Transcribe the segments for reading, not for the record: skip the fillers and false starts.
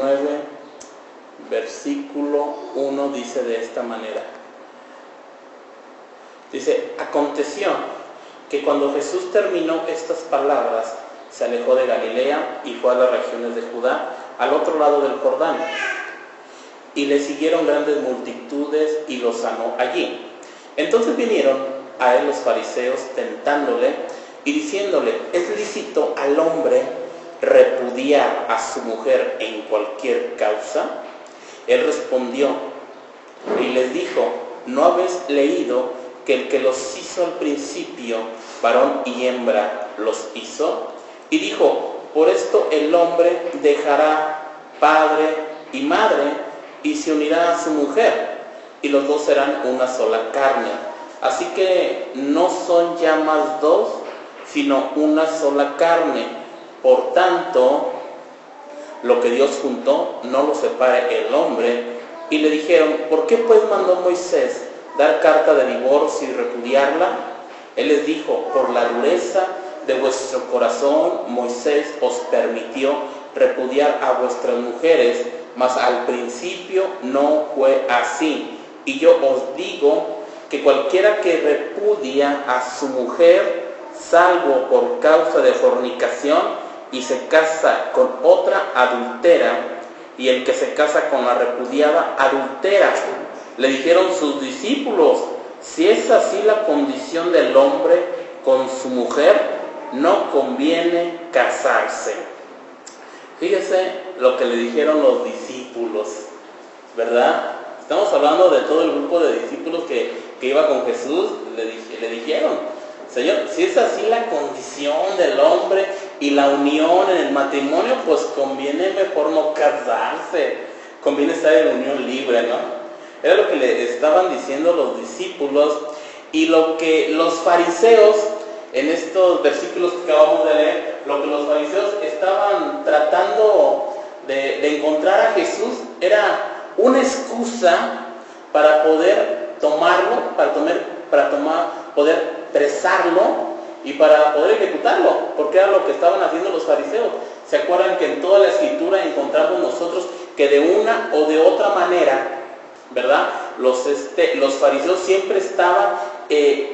19, versículo 1 dice de esta manera. Dice: aconteció que cuando Jesús terminó estas palabras, se alejó de Galilea y fue a las regiones de Judá, al otro lado del Jordán. Y le siguieron grandes multitudes y lo sanó allí. Entonces vinieron a él los fariseos tentándole y diciéndole: ¿es lícito al hombre repudiar a su mujer en cualquier causa? Él respondió y les dijo: ¿no habéis leído que el que los hizo al principio, varón y hembra, los hizo? Y dijo: por esto el hombre dejará padre y madre y se unirá a su mujer, y los dos serán una sola carne. Así que no son ya más dos, sino una sola carne. Por tanto, lo que Dios juntó, no lo separe el hombre. Y le dijeron: ¿por qué pues mandó Moisés dar carta de divorcio y repudiarla? Él les dijo: por la dureza de vuestro corazón, Moisés os permitió repudiar a vuestras mujeres, mas al principio no fue así. Y yo os digo que cualquiera que repudia a su mujer, salvo por causa de fornicación, y se casa con otra, adultera, y el que se casa con la repudiada, adultera. Le dijeron sus discípulos: si es así la condición del hombre con su mujer, no conviene casarse. Fíjese lo que le dijeron los discípulos, ¿verdad? Estamos hablando de todo el grupo de discípulos que iba con Jesús. Le dijeron: Señor, si es así la condición del hombre y la unión en el matrimonio, pues conviene mejor no casarse, conviene estar en unión libre, ¿no? Era lo que le estaban diciendo los discípulos, y lo que los fariseos, en estos versículos que acabamos de leer, lo que los fariseos estaban tratando de encontrar a Jesús era una excusa para poder tomarlo, poder presarlo y para poder ejecutarlo, porque era lo que estaban haciendo los fariseos. ¿Se acuerdan que en toda la escritura encontramos nosotros que de una o de otra manera, ¿verdad?, los fariseos siempre estaban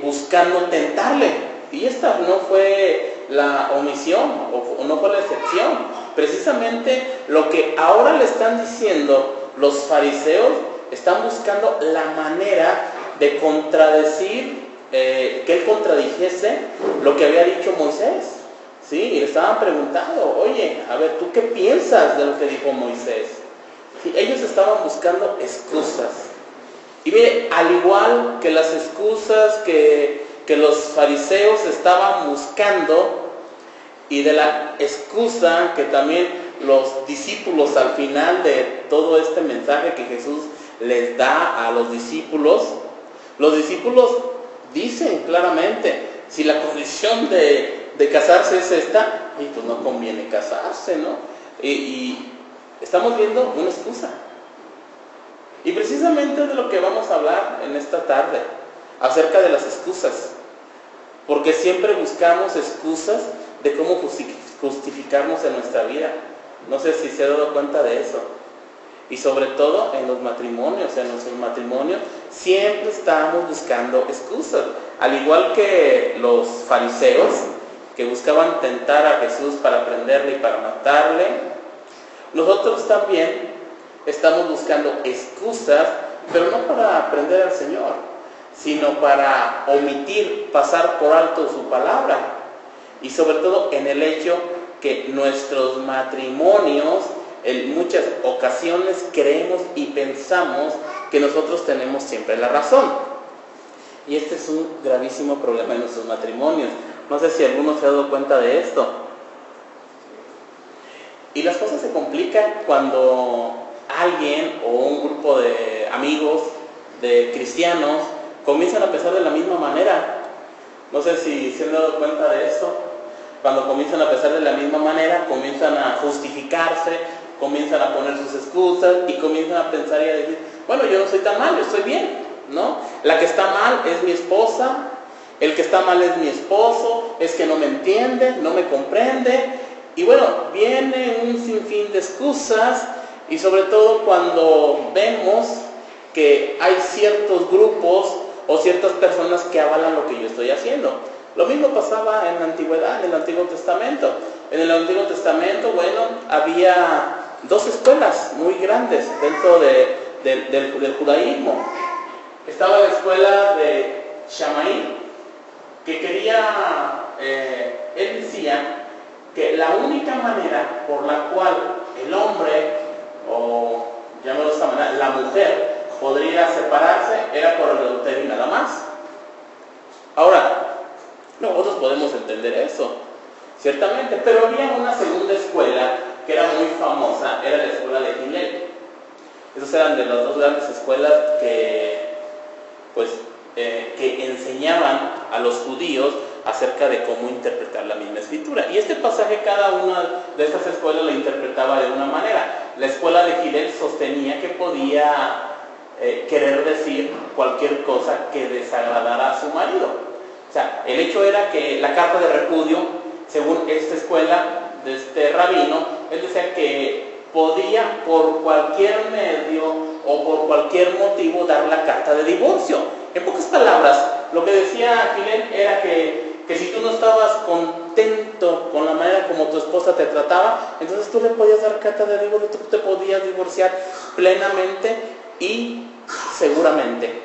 buscando tentarle? Y esta no fue la omisión, o no fue la excepción. Precisamente lo que ahora le están diciendo los fariseos, están buscando la manera de contradecir, que él contradijese lo que había dicho Moisés, ¿sí? Y le estaban preguntando: oye, a ver, ¿tú qué piensas de lo que dijo Moisés? ¿Sí? Ellos estaban buscando excusas. Y mire, al igual que las excusas que los fariseos estaban buscando, y de la excusa que también los discípulos al final de todo este mensaje que Jesús les da a los discípulos dicen claramente: si la condición de casarse es esta, pues no conviene casarse, ¿no? Y estamos viendo una excusa. Y precisamente de lo que vamos a hablar en esta tarde, acerca de las excusas. Porque siempre buscamos excusas de cómo justificarnos en nuestra vida. No sé si se ha dado cuenta de eso. Y sobre todo en los matrimonios, siempre estamos buscando excusas. Al igual que los fariseos, que buscaban tentar a Jesús para prenderle y para matarle, nosotros también estamos buscando excusas, pero no para prender al Señor, sino para omitir, pasar por alto su palabra. Y sobre todo en el hecho que nuestros matrimonios, en muchas ocasiones creemos y pensamos que nosotros tenemos siempre la razón. Y este es un gravísimo problema en nuestros matrimonios. No sé si alguno se ha dado cuenta de esto. Y las cosas se complican cuando alguien o un grupo de amigos, de cristianos, comienzan a pensar de la misma manera. No sé si se han dado cuenta de esto. Cuando comienzan a pensar de la misma manera, comienzan a justificarse, comienzan a poner sus excusas y comienzan a pensar y a decir: bueno, yo no soy tan mal, yo estoy bien, ¿no? La que está mal es mi esposa, el que está mal es mi esposo, es que no me entiende, no me comprende. Y bueno, viene un sinfín de excusas y sobre todo cuando vemos que hay ciertos grupos o ciertas personas que avalan lo que yo estoy haciendo. Lo mismo pasaba en la antigüedad, en el Antiguo Testamento. En el Antiguo Testamento, bueno, había dos escuelas muy grandes dentro del judaísmo. Estaba la escuela de Shammai, que quería, él decía que la única manera por la cual el hombre, o llamémoslo de esta manera, la mujer, podría separarse era por el adulterio y nada más. Ahora, nosotros podemos entender eso, ciertamente, pero había una segunda escuela que era muy famosa, era la escuela de Hillel. Esas eran de las dos grandes escuelas que enseñaban a los judíos acerca de cómo interpretar la misma escritura. Y este pasaje, cada una de estas escuelas la interpretaba de una manera. La escuela de Hillel sostenía que podía querer decir cualquier cosa que desagradara a su marido. O sea, el hecho era que la carta de repudio, según esta escuela de este rabino, él decía que podía por cualquier medio o por cualquier motivo dar la carta de divorcio. En pocas palabras, lo que decía Hillel era que si tú no estabas contento con la manera como tu esposa te trataba, entonces tú le podías dar carta de divorcio, tú te podías divorciar plenamente y seguramente.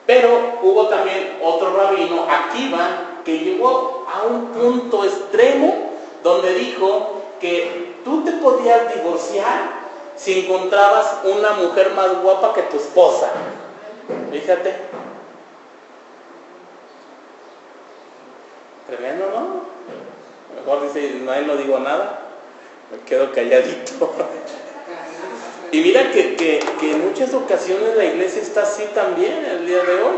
Pero hubo también otro rabino, Akiva, que llegó a un punto extremo donde dijo que tú te podías divorciar si encontrabas una mujer más guapa que tu esposa. Fíjate. Tremendo, ¿no? Mejor dice, no digo nada, me quedo calladito. Y mira que en muchas ocasiones la iglesia está así también el día de hoy.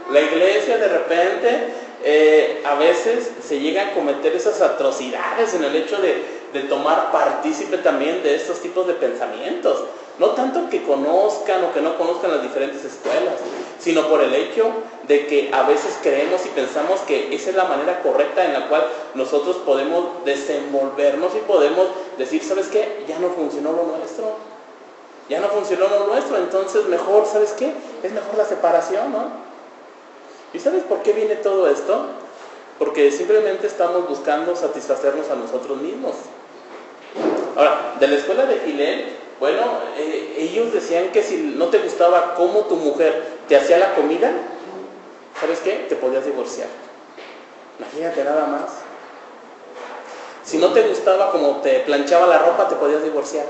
La iglesia de repente a veces se llega a cometer esas atrocidades en el hecho de tomar partícipe también de estos tipos de pensamientos. No tanto que conozcan o que no conozcan las diferentes escuelas, sino por el hecho de que a veces creemos y pensamos que esa es la manera correcta en la cual nosotros podemos desenvolvernos y podemos decir, ¿sabes qué? Ya no funcionó lo nuestro. Ya no funcionó lo nuestro, entonces mejor, ¿sabes qué? Es mejor la separación, ¿no? ¿Y sabes por qué viene todo esto? Porque simplemente estamos buscando satisfacernos a nosotros mismos. Ahora, de la escuela de Hillel, bueno, ellos decían que si no te gustaba cómo tu mujer te hacía la comida, ¿sabes qué? Te podías divorciar. Imagínate nada más. Si no te gustaba cómo te planchaba la ropa, te podías divorciar.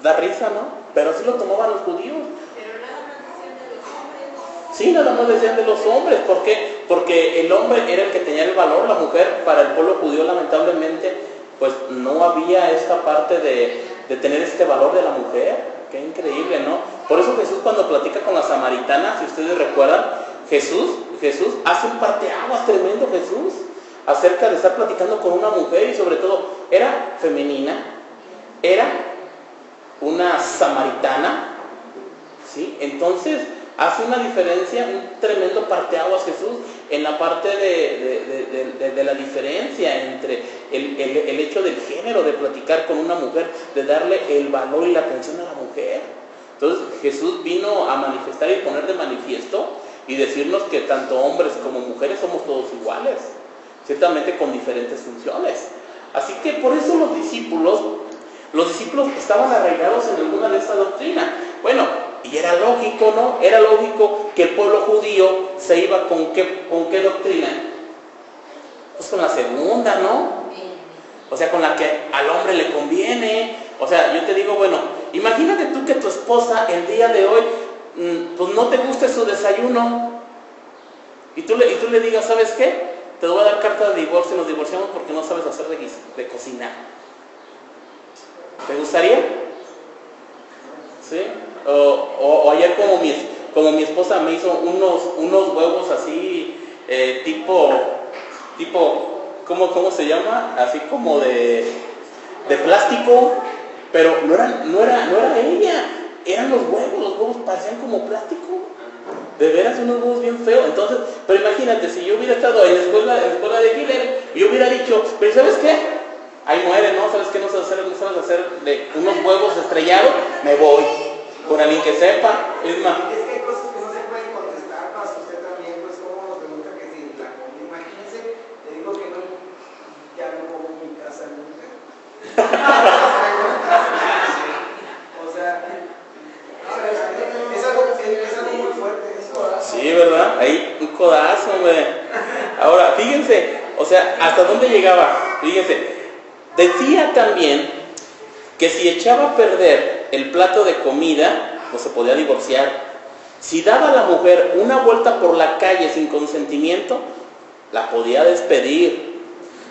Da risa, ¿no? Pero así lo tomaban los judíos. Pero nada más decían de los hombres. Sí, nada más decían de los hombres. ¿Por qué? Porque el hombre era el que tenía el valor. La mujer, para el pueblo judío, lamentablemente, pues no había esta parte de tener este valor de la mujer. Qué increíble, ¿no? Por eso Jesús, cuando platica con la samaritana, si ustedes recuerdan, Jesús hace un parteaguas tremendo, Jesús, acerca de estar platicando con una mujer, y sobre todo, era femenina, era una samaritana, ¿sí? Entonces hace una diferencia, un tremendo parteaguas Jesús en la parte de la diferencia entre el hecho del género, de platicar con una mujer, de darle el valor y la atención a la mujer. Entonces Jesús vino a manifestar y poner de manifiesto y decirnos que tanto hombres como mujeres somos todos iguales, ciertamente con diferentes funciones. Así que por eso los discípulos estaban arraigados en alguna de esa doctrina. Bueno, y era lógico, ¿no? Era lógico que el pueblo judío se iba con qué doctrina. Pues con la segunda, ¿no? O sea, con la que al hombre le conviene. O sea, yo te digo, bueno, imagínate tú que tu esposa el día de hoy, pues no te guste su desayuno. Y tú le digas, ¿sabes qué? Te voy a dar carta de divorcio y nos divorciamos porque no sabes hacer de cocinar. ¿Te gustaría? ¿Sí? O ayer como mi esposa me hizo unos huevos así, tipo ¿cómo se llama? Así como de plástico, pero no era ella, eran los huevos parecían como plástico. De veras, unos huevos bien feos. Entonces, pero imagínate, si yo hubiera estado en la escuela de Hillel, yo hubiera dicho, pero ¿sabes qué? Ahí muere, ¿no? ¿Sabes qué no sabes hacer? No sabes hacer de unos huevos estrellados, me voy. Con alguien que sepa, es más. Es que hay cosas que no se pueden contestar, para usted también, pues como nos pregunta que si la comida, imagínense, le digo que no, ya no como en mi casa nunca. O sea, es algo muy fuerte, es codazo. Sí, ¿verdad? Ahí un codazo, hombre. Ahora, fíjense, o sea, ¿hasta dónde llegaba? Fíjense, decía también que si echaba a perder el plato de comida, no se podía divorciar. Si daba a la mujer una vuelta por la calle sin consentimiento, la podía despedir.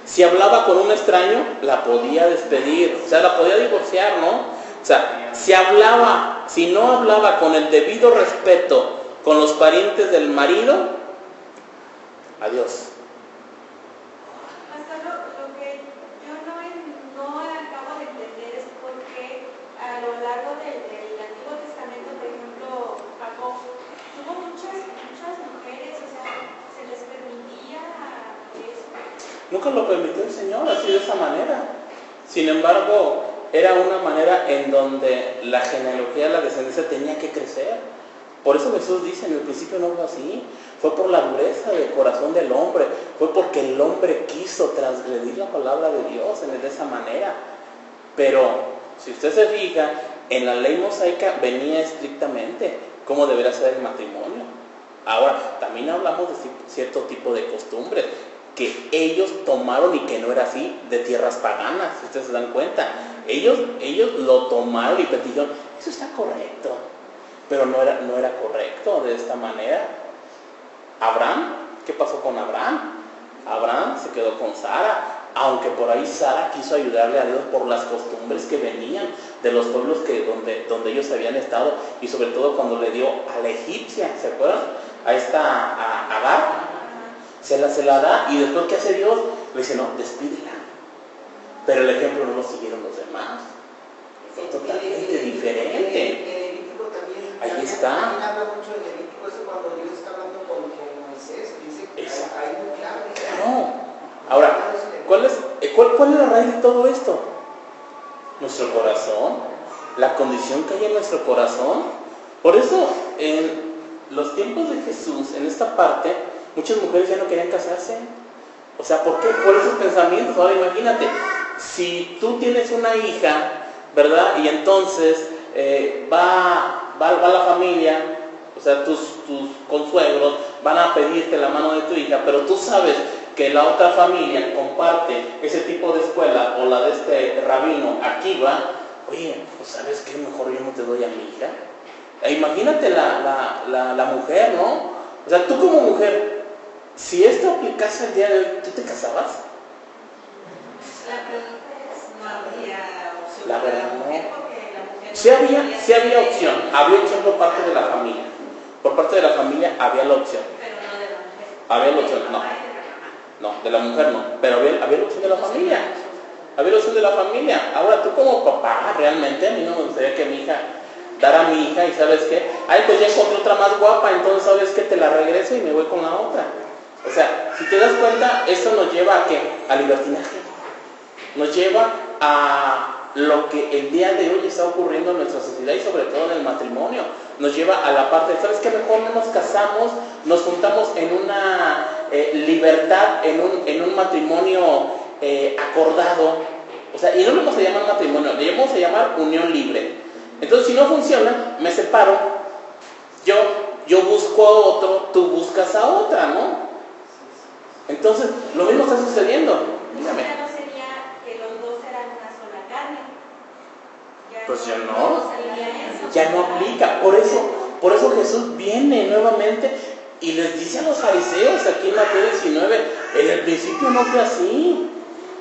Si hablaba con un extraño, la podía despedir. O sea, la podía divorciar, ¿no? O sea, si no hablaba con el debido respeto con los parientes del marido, adiós. Hasta lo que yo no acabo de entender es por qué a lo largo del Antiguo Testamento, por ejemplo, Jacob tuvo muchas mujeres, o sea, se les permitía eso. Nunca lo permitió el Señor así de esa manera. Sin embargo, era una manera en donde la genealogía, la descendencia tenía que crecer. Por eso Jesús dice, en el principio no fue así. Fue por la dureza del corazón del hombre. Fue porque el hombre quiso transgredir la palabra de Dios de esa manera. Pero, si usted se fija, en la ley mosaica venía estrictamente cómo debería ser el matrimonio. Ahora, también hablamos de cierto tipo de costumbres que ellos tomaron y que no era así, de tierras paganas, si ustedes se dan cuenta. Ellos lo tomaron y dijeron, eso está correcto, pero no era correcto de esta manera. Abraham, ¿qué pasó con Abraham? Abraham se quedó con Sara, aunque por ahí Sara quiso ayudarle a Dios por las costumbres que venían de los pueblos donde ellos habían estado, y sobre todo cuando le dio a la egipcia, ¿se acuerdan? A Agar, se la da, y después ¿qué hace Dios? Le dice, no, despídela. Pero el ejemplo no lo siguieron los demás. Fue totalmente diferente. Ahí está. También habla mucho de Levítico, eso cuando Dios está hablando con Moisés, dice que hay muy claro. No. Ahora, ¿cuál es la raíz de todo esto? Nuestro corazón, la condición que hay en nuestro corazón. Por eso, en los tiempos de Jesús, en esta parte, muchas mujeres ya no querían casarse. O sea, ¿por qué? Por esos pensamientos. Ahora imagínate, si tú tienes una hija, ¿verdad? Y entonces va la familia, o sea, tus consuegros van a pedirte la mano de tu hija, pero tú sabes que la otra familia comparte ese tipo de escuela o la de este rabino aquí va, oye, pues ¿sabes qué? Mejor yo no te doy a mi hija. Imagínate la mujer, ¿no? O sea, tú como mujer, si esto aplicase el día de hoy, ¿tú te casabas? La pregunta es, no habría opción. La verdad, no. Porque la mujer Sí había opción, por parte de la familia. Por parte de la familia había la opción. Pero no de la mujer. Había la opción, no. No, de la mujer no, pero había la opción de la familia. Había la opción de la familia. Ahora tú como papá, realmente a mí no me gustaría que mi hija dara a mi hija y ¿sabes qué? Ay, pues ya encontré otra más guapa, entonces ¿sabes qué? Te la regreso y me voy con la otra. O sea, si te das cuenta, esto nos lleva a ¿qué? A libertinaje. Nos lleva a lo que el día de hoy está ocurriendo en nuestra sociedad y sobre todo en el matrimonio. Nos lleva a la parte de, ¿sabes qué? Mejor no nos casamos, nos juntamos en una libertad, en un matrimonio acordado. O sea, y no le vamos a llamar matrimonio, le vamos a llamar unión libre. Entonces, si no funciona, me separo, yo busco a otro, tú buscas a otra, ¿no? Entonces, lo mismo está sucediendo. Dígame. Ya no sería que los dos eran una sola carne. Pues ya no. Sería eso. Ya no aplica. Por eso Jesús viene nuevamente y les dice a los fariseos aquí en Mateo 19, en el principio no fue así.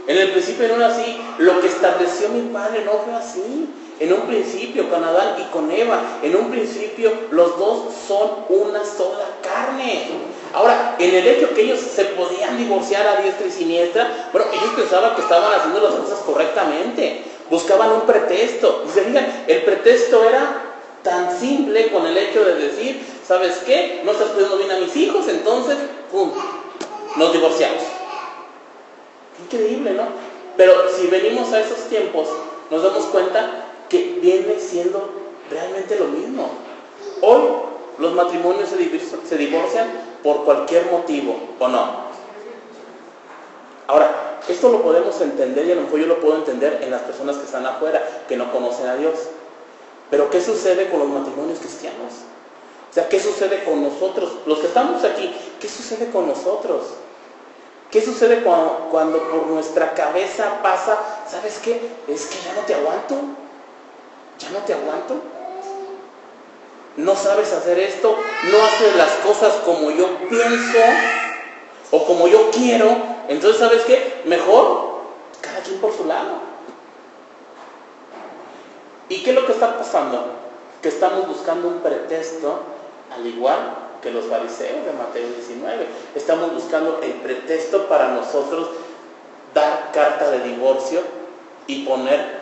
En el principio no era así. Lo que estableció mi Padre no fue así. En un principio con Adán y con Eva, en un principio los dos son una sola carne. Ahora, en el hecho que ellos se podían divorciar a diestra y siniestra, bueno, ellos pensaban que estaban haciendo las cosas correctamente, buscaban un pretexto. Y se fijan, el pretexto era tan simple con el hecho de decir, ¿sabes qué? No estás cuidando bien a mis hijos, entonces, ¡pum!, nos divorciamos. Qué increíble, ¿no? Pero si venimos a esos tiempos, nos damos cuenta que viene siendo realmente lo mismo. Hoy los matrimonios se divorcian por cualquier motivo, ¿o no? Ahora, esto lo podemos entender y a lo mejor yo lo puedo entender en las personas que están afuera, que no conocen a Dios. Pero ¿qué sucede con los matrimonios cristianos? O sea, ¿qué sucede con nosotros? Los que estamos aquí, ¿qué sucede con nosotros? ¿Qué sucede cuando por nuestra cabeza pasa, ¿sabes qué? Es que ya no te aguanto. Ya no te aguanto. No sabes hacer esto, no haces las cosas como yo pienso o como yo quiero. Entonces, ¿sabes qué? Mejor cada quien por su lado. ¿Y qué es lo que está pasando? Que estamos buscando un pretexto, al igual que los fariseos de Mateo 19. Estamos buscando el pretexto para nosotros dar carta de divorcio y poner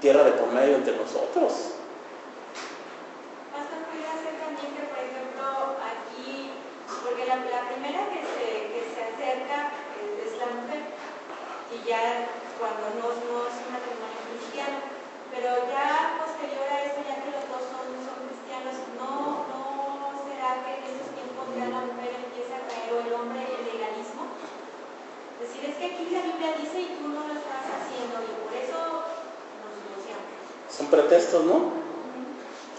tierra de por medio entre nosotros. Pastor, pudiera ser también que, por ejemplo, aquí, porque la primera que se acerca es la mujer, y ya cuando no es un matrimonio cristiano, pero ya posterior a eso, ya que los dos son cristianos, ¿no será que en esos tiempos ya la mujer empieza a caer, o el hombre, el legalismo? Es decir, es que aquí la Biblia dice y tú no lo estás haciendo, y por eso nos divorciamos. Son pretextos, ¿no?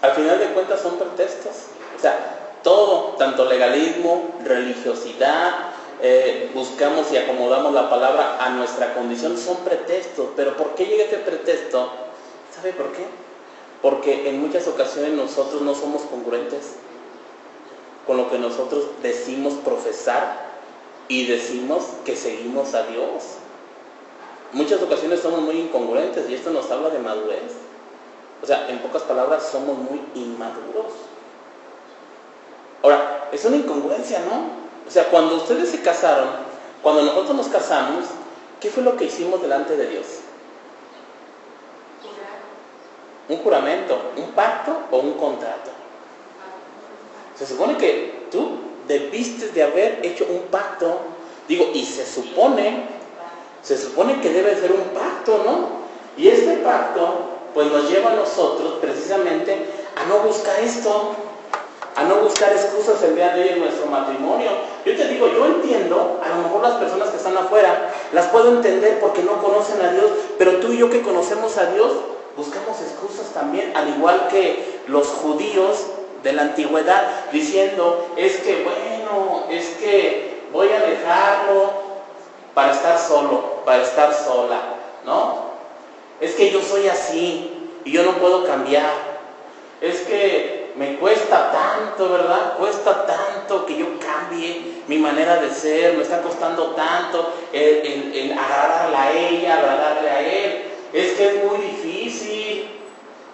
Al final de cuentas son pretextos. O sea, todo, tanto legalismo, religiosidad, buscamos y acomodamos la palabra a nuestra condición, son pretextos. Pero ¿por qué llega este pretexto? ¿Sabe por qué? Porque en muchas ocasiones nosotros no somos congruentes con lo que nosotros decimos profesar y decimos que seguimos a Dios. Muchas ocasiones somos muy incongruentes y esto nos habla de madurez. O sea, en pocas palabras, somos muy inmaduros. Ahora, es una incongruencia, ¿no? O sea, cuando ustedes se casaron, cuando nosotros nos casamos, ¿qué fue lo que hicimos delante de Dios? Un juramento, un pacto o un contrato. Se supone que tú debiste de haber hecho un pacto, digo, y se supone que debe ser un pacto, ¿no? Y este pacto pues nos lleva a nosotros precisamente a no buscar esto, a no buscar excusas el día de hoy en nuestro matrimonio. Yo te digo, yo entiendo, a lo mejor las personas que están afuera las puedo entender porque no conocen a Dios, pero tú y yo que conocemos a Dios buscamos excusas también, al igual que los judíos de la antigüedad, diciendo, es que bueno, es que voy a dejarlo para estar solo, para estar sola, ¿no? Es que yo soy así y yo no puedo cambiar. Es que me cuesta tanto, ¿verdad? Cuesta tanto que yo cambie mi manera de ser. Me está costando tanto el agradarla a ella, agradarle a él. Es que es muy difícil,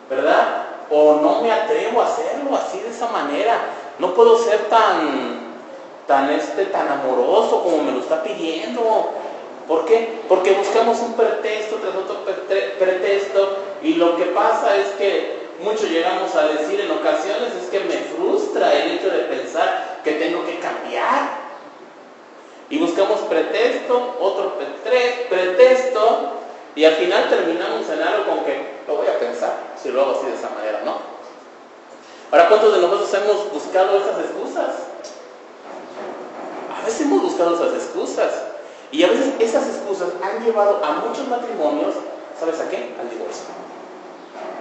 ¿verdad? O no me atrevo a hacerlo así de esa manera. No puedo ser tan amoroso como me lo está pidiendo. ¿Por qué? Porque buscamos un pretexto tras otro pretexto, y lo que pasa es que muchos llegamos a decir en ocasiones es que me frustra el hecho de pensar que tengo que cambiar. Y buscamos pretexto, otro pretexto, y al final terminamos en algo con que lo voy a pensar si lo hago así de esa manera, ¿no? Ahora, ¿cuántos de nosotros hemos buscado esas excusas? A veces hemos buscado esas excusas. Y a veces esas excusas han llevado a muchos matrimonios, ¿sabes a qué? Al divorcio.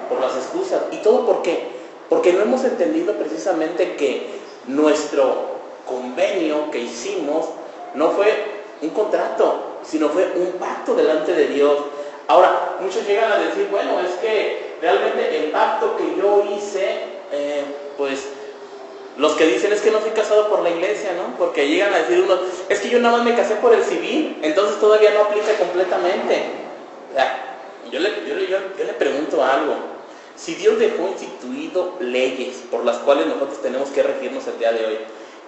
Por las excusas. ¿Y todo por qué? Porque no hemos entendido precisamente que nuestro convenio que hicimos no fue un contrato, sino fue un pacto delante de Dios. Ahora, muchos llegan a decir, bueno, es que realmente el pacto que yo hice, pues los que dicen es que no soy casado por la iglesia, ¿no? Porque llegan a decir uno, es que yo nada más me casé por el civil, entonces todavía no aplica completamente. O sea, yo le pregunto algo. Si Dios dejó instituido leyes por las cuales nosotros tenemos que regirnos el día de hoy,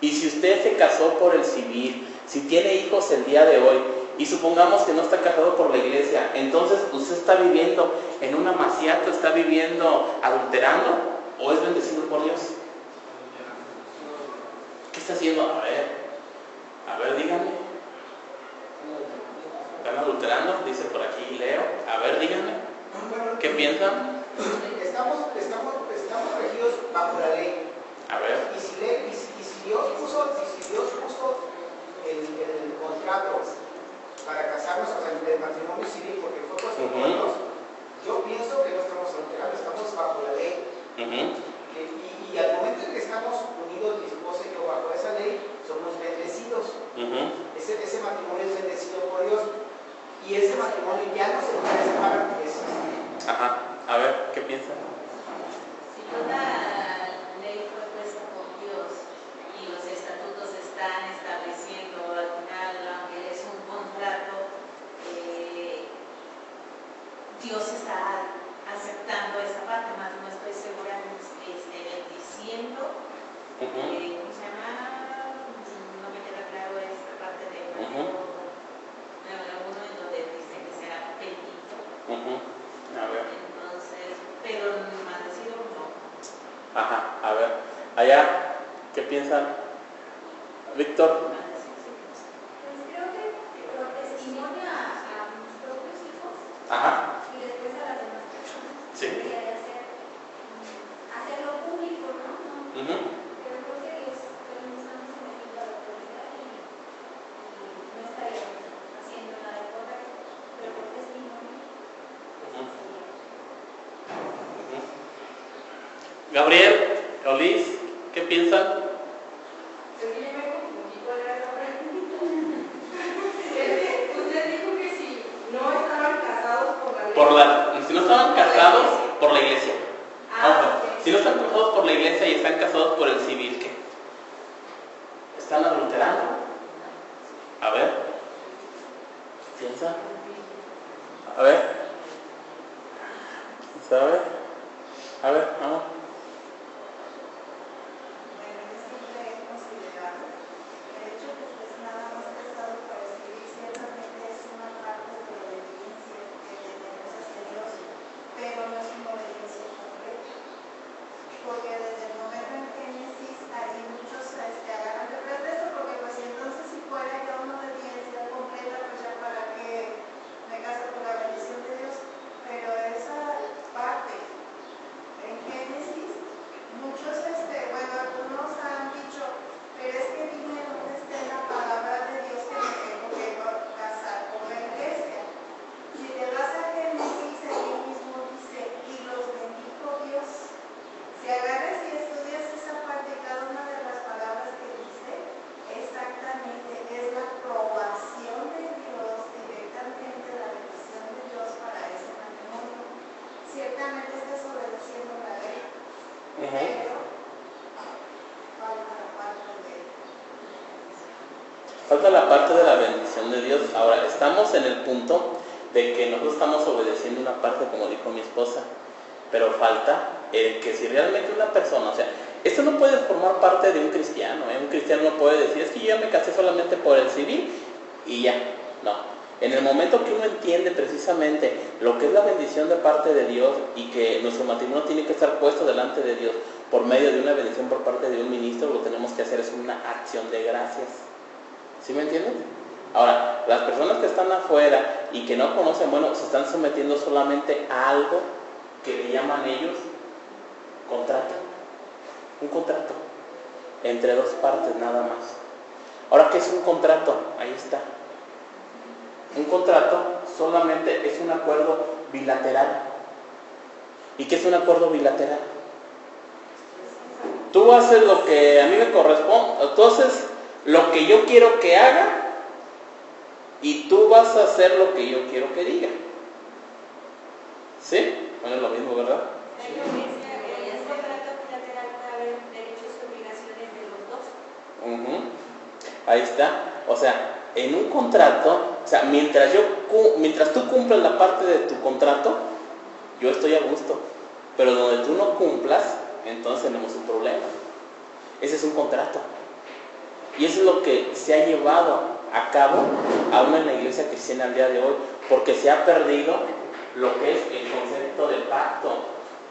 y si usted se casó por el civil, si tiene hijos el día de hoy, y supongamos que no está casado por la iglesia, entonces usted está viviendo en un amaciato, está viviendo adulterando, o es bendecido por Dios. ¿Qué está haciendo? A ver, dígame. están adulterando, dice por aquí Leo. A ver, díganme, Bueno, ¿qué piensan? estamos regidos bajo la ley. A ver. Y si Dios puso el contrato para casarnos, o sea, el matrimonio civil, porque fue puesto por Dios, yo pienso que no estamos adulterando, estamos bajo la ley. Y al momento en que estamos unidos, mi esposa y yo, bajo esa ley, somos bendecidos. Ese matrimonio es bendecido por Dios. Y ese matrimonio ya no se puede separar porque es así. Ajá. A ver, ¿qué piensan? Si toda ley fue puesta por Dios y los estatutos están estableciendo al final, aunque es un contrato, Dios está aceptando esa parte, más no estoy segura diciendo, ¿cómo se llama? No me queda claro esta parte de alguno en donde dice que será bendito. A ver. Entonces, pero maldecido no. Ajá, a ver. Allá, ¿qué piensan? Víctor. Pues creo que por testimonio a mis propios hijos Ajá. y después a las demás personas. Sí. Debería de hacerlo público, ¿no? Pero creo que Dios nos ha sometido a la autoridad y no estaríamos haciendo nada correcto, pero por testimonio. Gabriel, Olis, ¿qué piensan? Usted dijo que si no estaban casados por la ley. Si no estaban casados por la iglesia. Ojo, Ok. si no están casados por la iglesia y están casados por el civil, ¿qué? ¿Están adulterando? A ver. ¿Piensa? A ver. ¿Sabe? A ver, vamos. Bueno, yo siempre he considerado el hecho de que estés nada más casado para escribir ciertamente es una parte de la obediencia que tenemos hacia Dios, pero no es una obediencia completa. Porque desde el momento en Génesis hay muchos agarran de pretexto, porque pues entonces si fuera ya una obediencia completa, pues ya para qué me caso con la bendición de Dios. Pero esa parte en Génesis, muchos, bueno, algunos han dicho, pero es que dime dónde está en la palabra de Dios que me tengo que casar con la iglesia. Si te vas a Génesis, ahí mismo dice, y los bendijo Dios. Si agarras y estudias esa parte, cada una de las palabras que dice, exactamente es la aprobación de Dios, directamente la bendición de Dios para ese matrimonio. Ciertamente estás obedeciendo la ley, pero falta la parte de Falta la parte de la bendición de Dios. Ahora, estamos en el punto de que nosotros estamos obedeciendo una parte, como dijo mi esposa, pero falta el que si realmente una persona, o sea, esto no puede formar parte de un cristiano, Un cristiano no puede decir, es que yo ya me casé solamente por el civil y ya, no. En el momento que uno entiende precisamente lo que es la bendición de parte de Dios y que nuestro matrimonio tiene que estar puesto delante de Dios por medio de una bendición por parte de un ministro, lo que tenemos que hacer es una acción de gracias. ¿Sí me entienden? Ahora, las personas que están afuera y que no conocen, bueno, se están sometiendo solamente a algo que le llaman ellos contrato. Un contrato entre dos partes nada más. Ahora, ¿qué es un contrato? Ahí está. Un contrato solamente es un acuerdo bilateral. ¿Y qué es un acuerdo bilateral? Tú haces lo que a mí me corresponde, tú haces lo que yo quiero que haga y tú vas a hacer lo que yo quiero que diga. ¿Sí? Bueno, es lo mismo, ¿verdad? En un contrato bilateral puede haber derechos y obligaciones de los dos. Ahí está. O sea, en un contrato, o sea, mientras tú cumplas la parte de tu contrato, yo estoy a gusto. Pero donde tú no cumplas, entonces tenemos un problema. Ese es un contrato. Y eso es lo que se ha llevado a cabo aún en la iglesia cristiana al día de hoy, porque se ha perdido lo que es el concepto de pacto,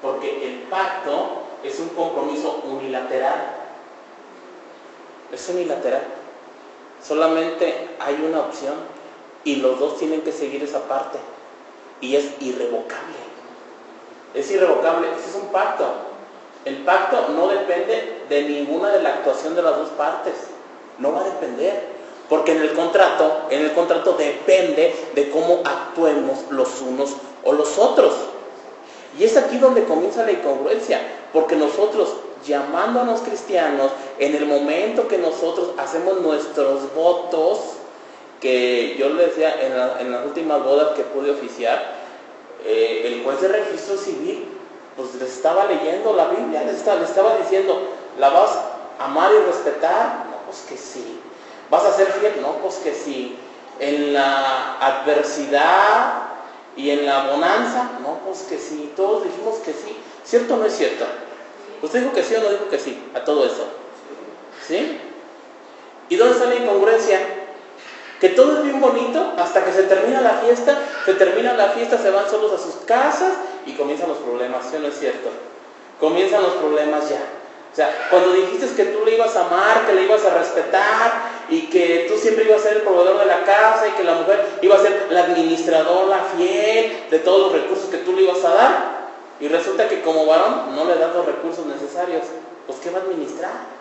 porque el pacto es un compromiso unilateral. Es unilateral. Solamente hay una opción, y los dos tienen que seguir esa parte. Y es irrevocable. Es irrevocable. Ese es un pacto. El pacto no depende de ninguna de la actuación de las dos partes. No va a depender. Porque en el contrato depende de cómo actuemos los unos o los otros. Y es aquí donde comienza la incongruencia. Porque nosotros, llamándonos cristianos, en el momento que nosotros hacemos nuestros votos, que yo les decía en las últimas bodas que pude oficiar, el juez de registro civil pues les estaba leyendo la Biblia, les estaba diciendo, ¿la vas a amar y respetar? No, pues que sí. ¿Vas a ser fiel? No, pues que sí. ¿En la adversidad y en la bonanza? No, pues que sí. Todos dijimos que sí. ¿Cierto o no es cierto? ¿Usted dijo que sí o no dijo que sí a todo eso? ¿Sí? ¿Y dónde está la incongruencia? Que todo es bien bonito hasta que se termina la fiesta, se van solos a sus casas y comienzan los problemas, ¿sí o no es cierto? Comienzan los problemas ya. O sea, cuando dijiste que tú le ibas a amar, que le ibas a respetar y que tú siempre ibas a ser el proveedor de la casa y que la mujer iba a ser la administradora fiel de todos los recursos que tú le ibas a dar, y resulta que como varón no le das los recursos necesarios, pues ¿qué va a administrar?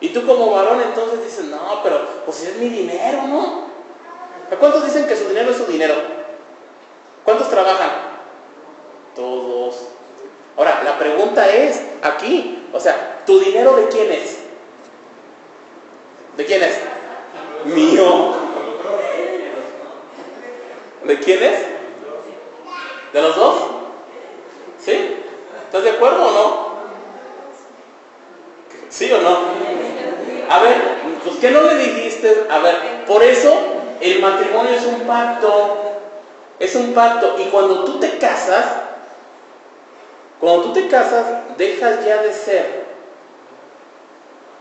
Y tú como varón entonces dices, no, pero pues es mi dinero, ¿no? ¿Cuántos dicen que su dinero es su dinero? ¿Cuántos trabajan? Todos. Ahora, la pregunta es, aquí, o sea, ¿tu dinero de quién es? ¿De quién es? Mío. ¿De quién es? ¿De los dos? ¿Sí? ¿Estás de acuerdo o no? ¿Sí o no? A ver, pues ¿qué no le dijiste? A ver, por eso el matrimonio es un pacto. Es un pacto. Y cuando tú te casas, dejas ya de ser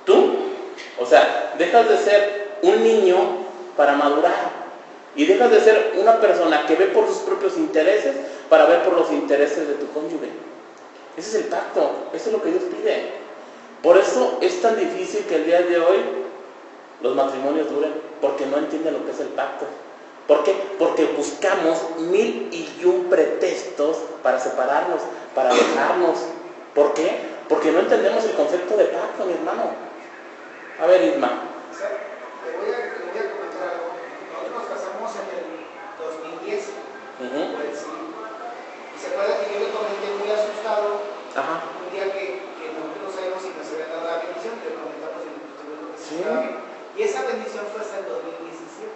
tú. O sea, dejas de ser un niño para madurar. Y dejas de ser una persona que ve por sus propios intereses para ver por los intereses de tu cónyuge. Ese es el pacto. Eso es lo que Dios pide. Por eso es tan difícil que el día de hoy los matrimonios duren, porque no entienden lo que es el pacto. ¿Por qué? Porque buscamos 1001 pretextos para separarnos, para alejarnos. ¿Por qué? Porque no entendemos el concepto de pacto, mi hermano. A ver, Isma. O sea, te voy a comentar algo. Nosotros nos casamos en el 2010, pues, y se acuerda que yo le comenté muy asustado. Ajá. Un día que nosotros no sabemos si nos había dado la bendición, le comentamos en el estudio que se estaba bien. Y esa bendición fue hasta el 2017.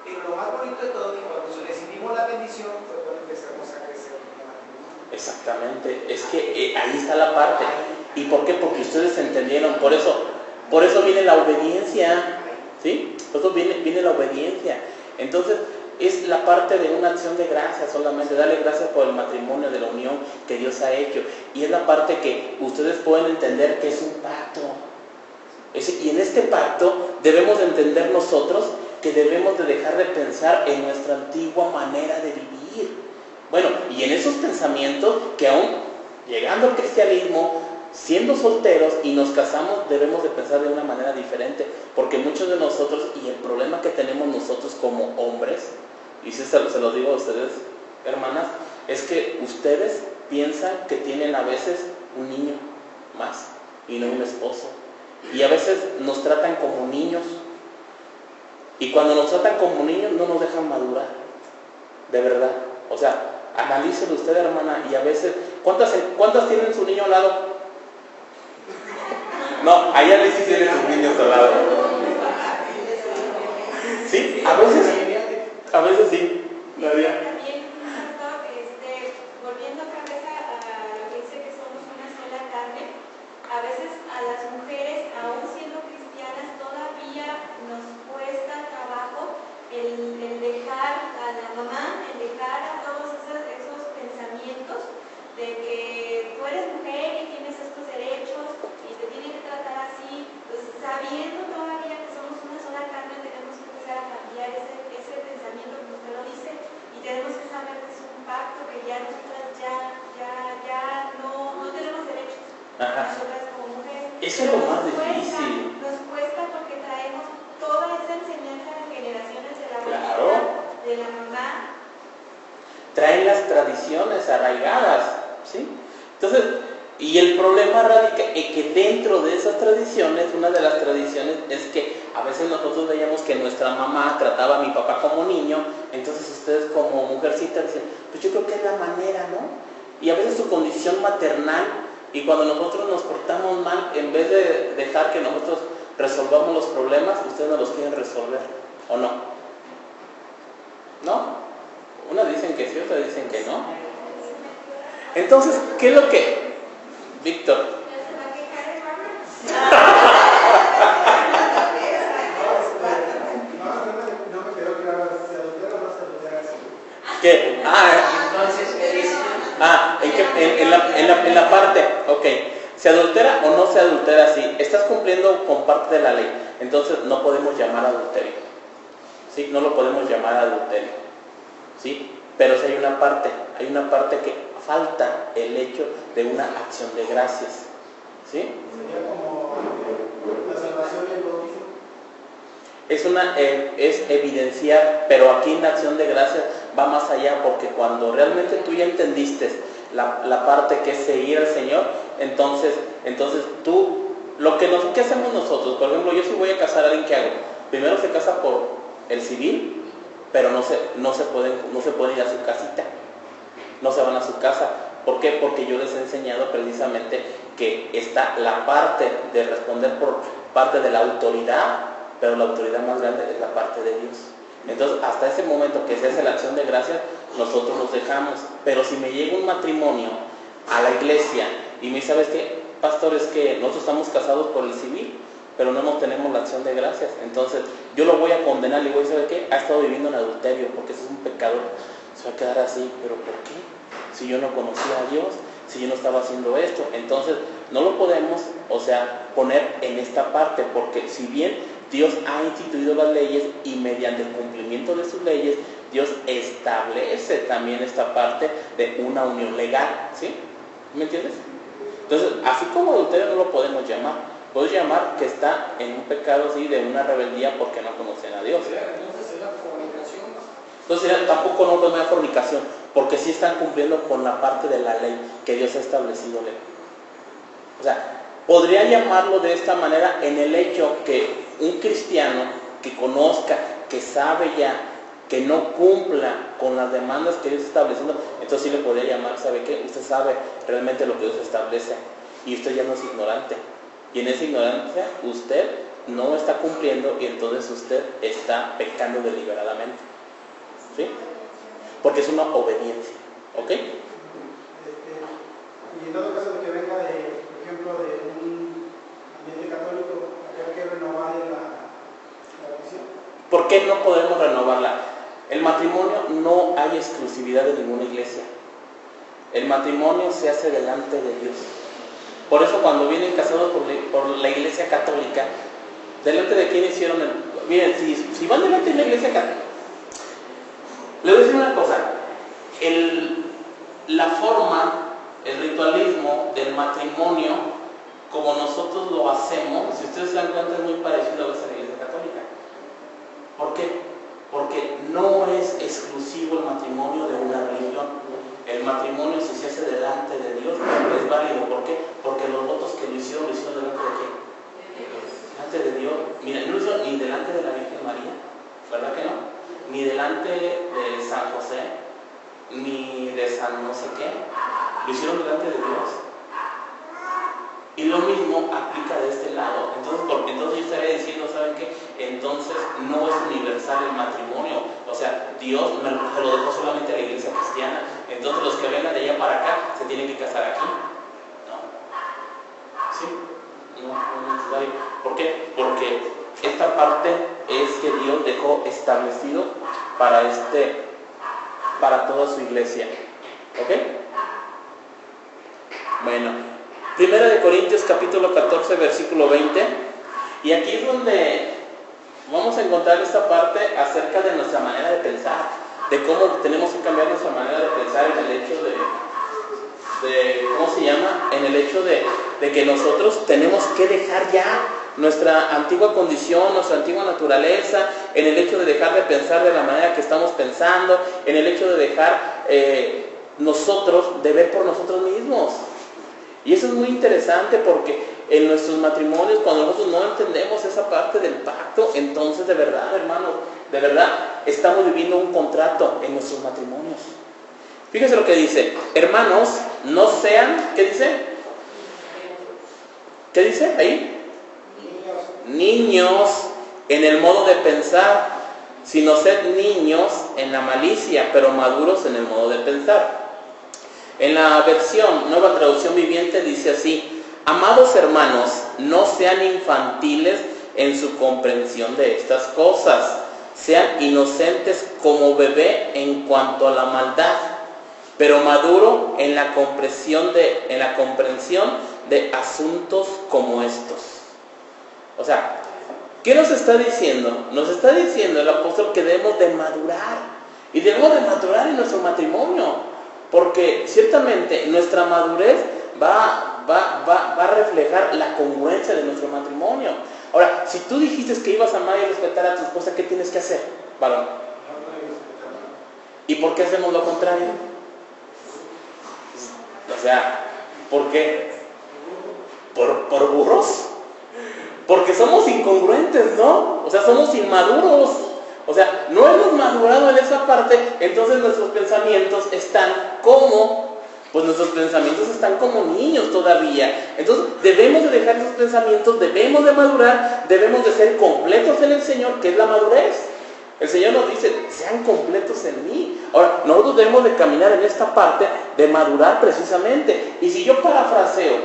Pero lo más bonito de todo es que cuando recibimos la bendición fue cuando empezamos a crecer en el matrimonio. Exactamente, es que ahí está la parte. ¿Y por qué? Porque ustedes entendieron, por eso viene la obediencia, ¿sí? Por eso viene la obediencia. Entonces, es la parte de una acción de gracias solamente, darle gracias por el matrimonio, de la unión que Dios ha hecho. Y es la parte que ustedes pueden entender que es un pacto. Y en este pacto debemos de entender nosotros que debemos de dejar de pensar en nuestra antigua manera de vivir. Bueno, y en esos pensamientos que aún llegando al cristianismo, siendo solteros y nos casamos, debemos de pensar de una manera diferente, porque muchos de nosotros, y el problema que tenemos nosotros como hombres, y si se lo digo a ustedes, hermanas, es que ustedes piensan que tienen a veces un niño más y no un esposo, y a veces nos tratan como niños, y cuando nos tratan como niños no nos dejan madurar, de verdad. O sea, analícelo usted, hermana, y a veces, ¿cuántas tienen su niño al lado? No, allá sí tienen sus niños al lado. ¿Sí? A veces sí. Nadia. También, volviendo otra vez a lo que dice que somos una sola carne, a veces a las mujeres, aún siendo cristianas, todavía nos cuesta trabajo el dejar a la mamá, el dejar a todos esos pensamientos de que tú eres mujer y tienes estos derechos y te tienen que tratar así, pues sabiendo todavía que somos una sola carne, tenemos que empezar a cambiar ese pensamiento como usted lo dice, y tenemos que saber que es un pacto, que ya nosotras ya no tenemos derechos. Nosotras como mujeres. Eso es lo más difícil. Nos cuesta porque traemos toda esa enseñanza de abuelita, Claro. de la mamá. Traen las tradiciones arraigadas, ¿sí? Entonces, y el problema radica en que dentro de esas tradiciones, una de las tradiciones es que a veces nosotros veíamos que nuestra mamá trataba a mi papá como niño, entonces ustedes como mujercita dicen, pues yo creo que es la manera, ¿no? Y a veces su condición maternal, y cuando nosotros nos portamos mal, en vez de dejar que nosotros resolvamos los problemas, ustedes no los quieren resolver, ¿o no? ¿No? Unas dicen que sí, otras dicen que no. Entonces, ¿qué es lo que... Víctor. Ya se va a quejar el barrio. No me quedó claro si se adultera o no se adultera así. ¿Qué? Entonces, ¿qué dice? En la parte, ok. ¿Se adultera o no se adultera así? Estás cumpliendo con parte de la ley. Entonces no podemos llamar adulterio. ¿Sí? No lo podemos llamar adulterio. ¿Sí? Pero sí hay una parte que falta el hecho de una acción de gracias. ¿Sí? Sería como la salvación y el bautismo. Es evidenciar, pero aquí en la acción de gracias va más allá, porque cuando realmente tú ya entendiste la parte que es seguir al Señor, entonces tú, ¿qué hacemos nosotros? Por ejemplo, yo si voy a casar a alguien, ¿qué hago? Primero se casa por el civil, pero no se pueden ir a su casita, no se van a su casa. ¿Por qué? Porque yo les he enseñado precisamente que está la parte de responder por parte de la autoridad, pero la autoridad más grande es la parte de Dios. Entonces, hasta ese momento que se hace la acción de gracias, nosotros nos dejamos. Pero si me llega un matrimonio a la iglesia y me dice, ¿sabes qué, pastor? Es que nosotros estamos casados por el civil, pero no tenemos la acción de gracias. Entonces, yo lo voy a condenar y voy a decir, ¿sabe qué? Ha estado viviendo en adulterio, porque eso es un pecador. Se va a quedar así, ¿pero por qué? Si yo no conocía a Dios, si yo no estaba haciendo esto. Entonces, no lo podemos, poner en esta parte, porque si bien Dios ha instituido las leyes y mediante el cumplimiento de sus leyes, Dios establece también esta parte de una unión legal, ¿sí? ¿Me entiendes? Entonces, así como adulterio no lo podemos llamar, podemos llamar que está en un pecado, sí, de una rebeldía porque no conocen a Dios. Entonces es la fornicación. Entonces, tampoco no podemos llamar fornicación, porque sí están cumpliendo con la parte de la ley que Dios ha establecido. Podría llamarlo de esta manera en el hecho que un cristiano que conozca, que sabe ya, que no cumpla con las demandas que Dios está estableciendo, entonces sí le podría llamar, ¿sabe qué? Usted sabe realmente lo que Dios establece y usted ya no es ignorante. Y en esa ignorancia usted no está cumpliendo y entonces usted está pecando deliberadamente. ¿Sí? Porque es una obediencia. ¿Ok? Y en todo caso de que venga por ejemplo, de un ambiente católico, habría que renovar la visión. ¿Por qué no podemos renovarla? El matrimonio no hay exclusividad de ninguna iglesia. El matrimonio se hace delante de Dios. Por eso cuando vienen casados por la iglesia católica, ¿delante de quién hicieron el...? Miren, si van delante de la iglesia católica, le voy a decir una cosa. La forma, el ritualismo del matrimonio, como nosotros lo hacemos, si ustedes se dan cuenta, es muy parecido a la iglesia católica. ¿Por qué? Porque no es exclusivo el matrimonio de una religión. El matrimonio, si se hace delante de Dios, es válido. ¿Por qué? Porque los votos que lo hicieron delante de quién? Delante de Dios. Mira, no lo hicieron ni delante de la Virgen María, ¿verdad que no? Ni delante de San José, ni de San no sé qué. Lo hicieron delante de Dios. Y lo mismo aplica de este lado. Entonces yo estaría diciendo, ¿saben qué? Entonces no es universal el matrimonio. Dios se lo dejó solamente a la iglesia cristiana. Entonces los que vengan de allá para acá se tienen que casar aquí. No. ¿Sí? No es necesario. ¿Por qué? Porque esta parte es que Dios dejó establecido para toda su iglesia. ¿Ok? Bueno, 1 Corintios capítulo 14, versículo 20. Y aquí es donde vamos a encontrar esta parte acerca de nuestra manera de pensar, de cómo tenemos que cambiar nuestra manera de pensar en el hecho ¿cómo se llama? En el hecho de que nosotros tenemos que dejar ya nuestra antigua condición, nuestra antigua naturaleza, en el hecho de dejar de pensar de la manera que estamos pensando, en el hecho de dejar nosotros de ver por nosotros mismos. Y eso es muy interesante porque en nuestros matrimonios, cuando nosotros no entendemos esa parte del pacto, entonces de verdad, hermanos, de verdad, estamos viviendo un contrato en nuestros matrimonios. Fíjense lo que dice: hermanos, no sean, ¿qué dice? ¿Qué dice ahí? Niños en el modo de pensar, sino sed niños en la malicia, pero maduros en el modo de pensar. En la versión Nueva Traducción Viviente dice así: amados hermanos, no sean infantiles en su comprensión de estas cosas, sean inocentes como bebé en cuanto a la maldad, pero maduro en la comprensión de asuntos como estos. O sea, ¿qué nos está diciendo? Nos está diciendo el apóstol que debemos de madurar, y debemos de madurar en nuestro matrimonio, porque ciertamente nuestra madurez va a reflejar la congruencia de nuestro matrimonio. Ahora, si tú dijiste que ibas a amar y respetar a tu esposa, ¿qué tienes que hacer, varón? ¿Y por qué hacemos lo contrario? O sea, ¿por qué? ¿Por burros? Porque somos incongruentes, ¿no? O sea, somos inmaduros. O sea, no hemos madurado en esa parte, entonces nuestros pensamientos están como, pues nuestros pensamientos están como niños todavía. Entonces debemos de dejar esos pensamientos, debemos de madurar, debemos de ser completos en el Señor, que es la madurez. El Señor nos dice: sean completos en mí. Ahora, nosotros debemos de caminar en esta parte de madurar precisamente. Y si yo parafraseo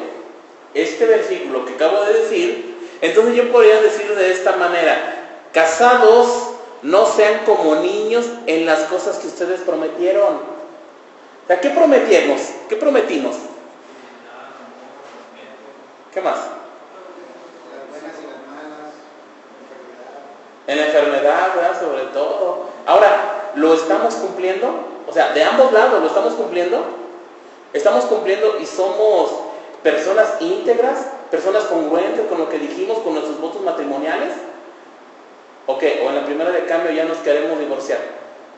este versículo que acabo de decir, entonces yo podría decir de esta manera: casados, no sean como niños en las cosas que ustedes prometieron. O sea, ¿qué prometimos? ¿Qué prometimos? ¿Qué más? Las buenas y las malas, En la enfermedad, ¿verdad? Sobre todo. Ahora, ¿lo estamos cumpliendo? O sea, de ambos lados, ¿lo estamos cumpliendo? ¿Estamos cumpliendo y somos personas íntegras, personas congruentes con lo que dijimos, con nuestros votos matrimoniales? Ok, o en la primera de cambio ya nos queremos divorciar.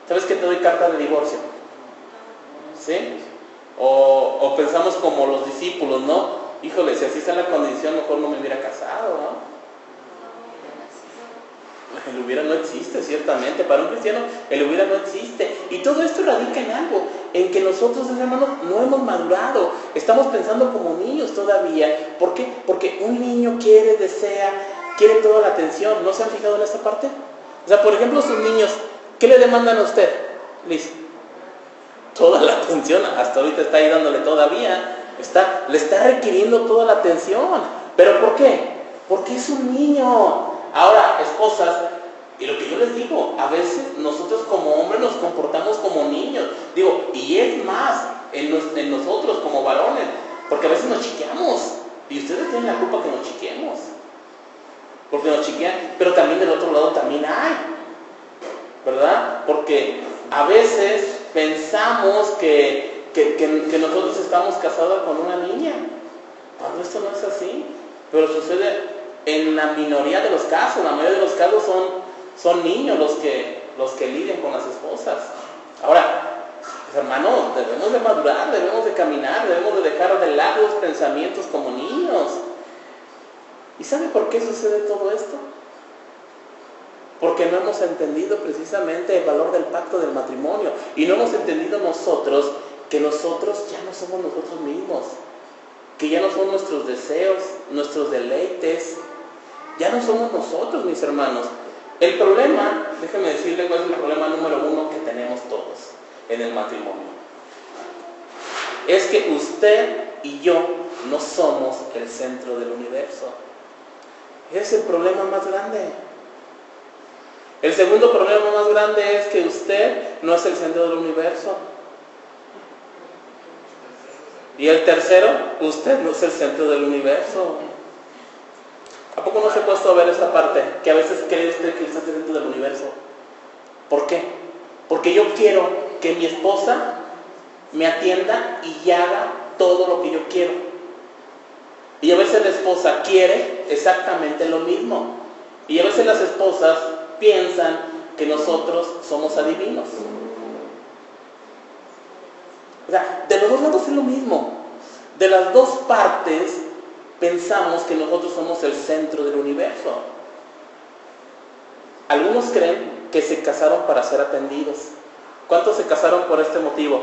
¿Sabes que te doy carta de divorcio? ¿Sí? O pensamos como los discípulos, ¿no? Híjole, si así está la condición, mejor no me hubiera casado, ¿no? El hubiera no existe, ciertamente. Para un cristiano, el hubiera no existe. Y todo esto radica en algo, en que nosotros, hermanos, no hemos madurado. Estamos pensando como niños todavía. ¿Por qué? Porque un niño quiere, desea, quiere toda la atención. ¿No se han fijado en esta parte? O sea, por ejemplo, sus niños, ¿qué le demandan a usted, Liz? Toda la atención. Hasta ahorita está ahí dándole todavía. Le está requiriendo toda la atención. ¿Pero por qué? Porque es un niño. Ahora, esposas, y lo que yo les digo, a veces nosotros como hombres nos comportamos como niños. Digo, y es más en nosotros como varones, porque a veces nos chiqueamos. Y ustedes tienen la culpa que nos chiqueemos. Porque nos chiquean, pero también del otro lado también hay, ¿verdad? Porque a veces pensamos que nosotros estamos casados con una niña, cuando esto no es así. Pero sucede en la minoría de los casos. La mayoría de los casos son niños los que lidian con las esposas. Ahora, pues, hermano, debemos de madurar, debemos de caminar, debemos de dejar de lado los pensamientos como niños. ¿Y sabe por qué sucede todo esto? Porque no hemos entendido precisamente el valor del pacto del matrimonio, y no hemos entendido nosotros que nosotros ya no somos nosotros mismos, que ya no son nuestros deseos, nuestros deleites, ya no somos nosotros, mis hermanos. El problema, déjeme decirle cuál es el problema número uno que tenemos todos en el matrimonio. Es que usted y yo no somos el centro del universo. Es el problema más grande. El segundo problema más grande es que usted no es el centro del universo. Y el tercero, usted no es el centro del universo. ¿A poco no se ha puesto a ver esa parte? Que a veces cree usted que está dentro del universo. ¿Por qué? Porque yo quiero que mi esposa me atienda y haga todo lo que yo quiero. Y a veces la esposa quiere exactamente lo mismo. Y a veces las esposas piensan que nosotros somos adivinos. O sea, de los dos lados es lo mismo. De las dos partes pensamos que nosotros somos el centro del universo. Algunos creen que se casaron para ser atendidos. ¿Cuántos se casaron por este motivo?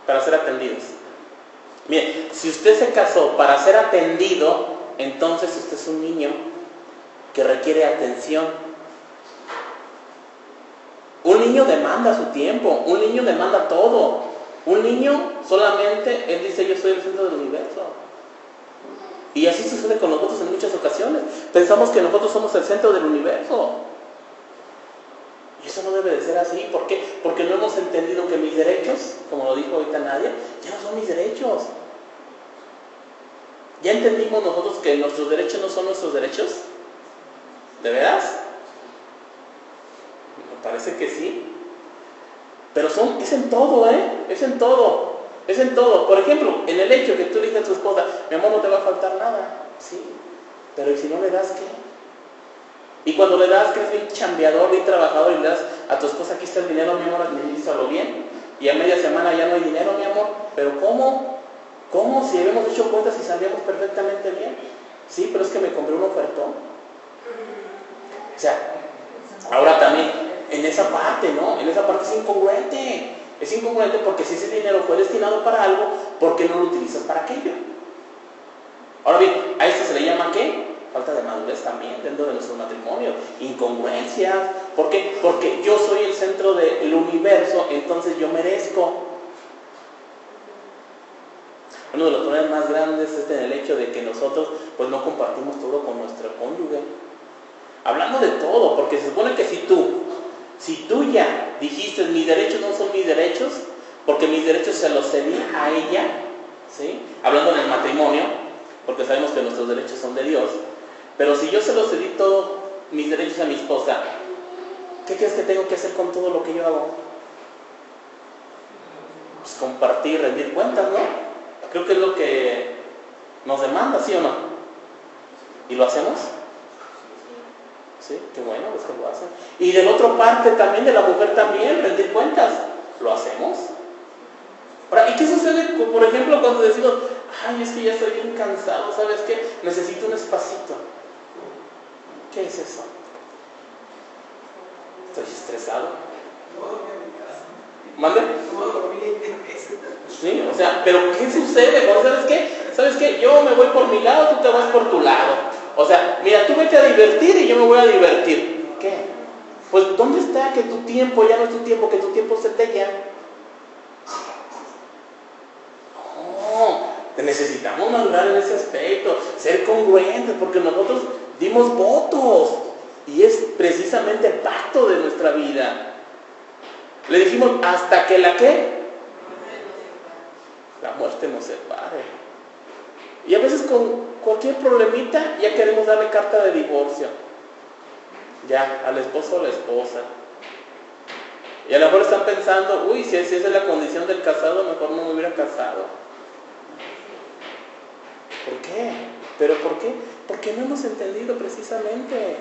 Para ser atendidos. Mire, si usted se casó para ser atendido, entonces usted es un niño que requiere atención. Un niño demanda su tiempo, un niño demanda todo. Un niño solamente, él dice, yo soy el centro del universo. Y así sucede con nosotros en muchas ocasiones. Pensamos que nosotros somos el centro del universo. Y eso no debe de ser así. ¿Por qué? Porque no hemos entendido que mis derechos, como lo dijo ahorita Nadia, ya no son mis derechos. ¿Ya entendimos nosotros que nuestros derechos no son nuestros derechos? ¿De veras? Me parece que sí. Pero es en todo, es en todo. Es en todo. Por ejemplo, en el hecho que tú le dices a tu esposa, mi amor, no te va a faltar nada. Sí. Pero ¿y si no le das qué? Y cuando le das, que eres bien chambeador, bien trabajador, y le das a tu esposa, aquí está el dinero, mi amor, administralo bien. Y a media semana ya no hay dinero, mi amor. ¿Pero cómo? ¿Cómo? Si habíamos hecho cuentas y sabíamos perfectamente bien. Sí, pero es que me compré un ofertón. O sea, ahora también, en esa parte, ¿no? En esa parte es incongruente. Es incongruente porque si ese dinero fue destinado para algo, ¿por qué no lo utilizas para aquello? Ahora bien, a esto se le llama ¿qué? Falta de madurez también dentro de nuestro matrimonio. Incongruencias. ¿Por qué? Porque yo soy el centro del universo, entonces yo merezco. Uno de los problemas más grandes es en el hecho de que nosotros pues no compartimos todo con nuestro cónyuge. Hablando de todo, porque se supone que si tú ya dijiste mis derechos no son mis derechos, porque mis derechos se los cedí a ella, ¿sí? Hablando del matrimonio, porque sabemos que nuestros derechos son de Dios, pero si yo se los cedí todos mis derechos a mi esposa, ¿qué crees que tengo que hacer con todo lo que yo hago? Pues compartir, rendir cuentas, ¿no? Creo que es lo que nos demanda, ¿sí o no? ¿Y lo hacemos? Sí, qué bueno, es que lo hacen. Y de la otra parte también, de la mujer también, rendir cuentas. ¿Lo hacemos? Ahora, ¿y qué sucede, por ejemplo, cuando decimos, ay, es que ya estoy bien cansado, ¿sabes qué? Necesito un espacito. ¿Qué es eso? ¿Estoy estresado? ¿Mande? Sí, o sea, pero ¿qué sucede? ¿Sabes qué? ¿Sabes qué? Yo me voy por mi lado, tú te vas por tu lado. O sea, mira, tú vete a divertir y yo me voy a divertir. ¿Qué? Pues, ¿dónde está que tu tiempo ya no es tu tiempo, que tu tiempo se te ya? No, necesitamos madurar en ese aspecto, ser congruentes, porque nosotros dimos votos y es precisamente el pacto de nuestra vida. Le dijimos, hasta que la ¿qué? La muerte nos separe. Y a veces con cualquier problemita ya queremos darle carta de divorcio. Ya, al esposo o a la esposa. Y a lo mejor están pensando, uy, si esa es la condición del casado, mejor no me hubiera casado. ¿Por qué? ¿Pero por qué? Porque no hemos entendido precisamente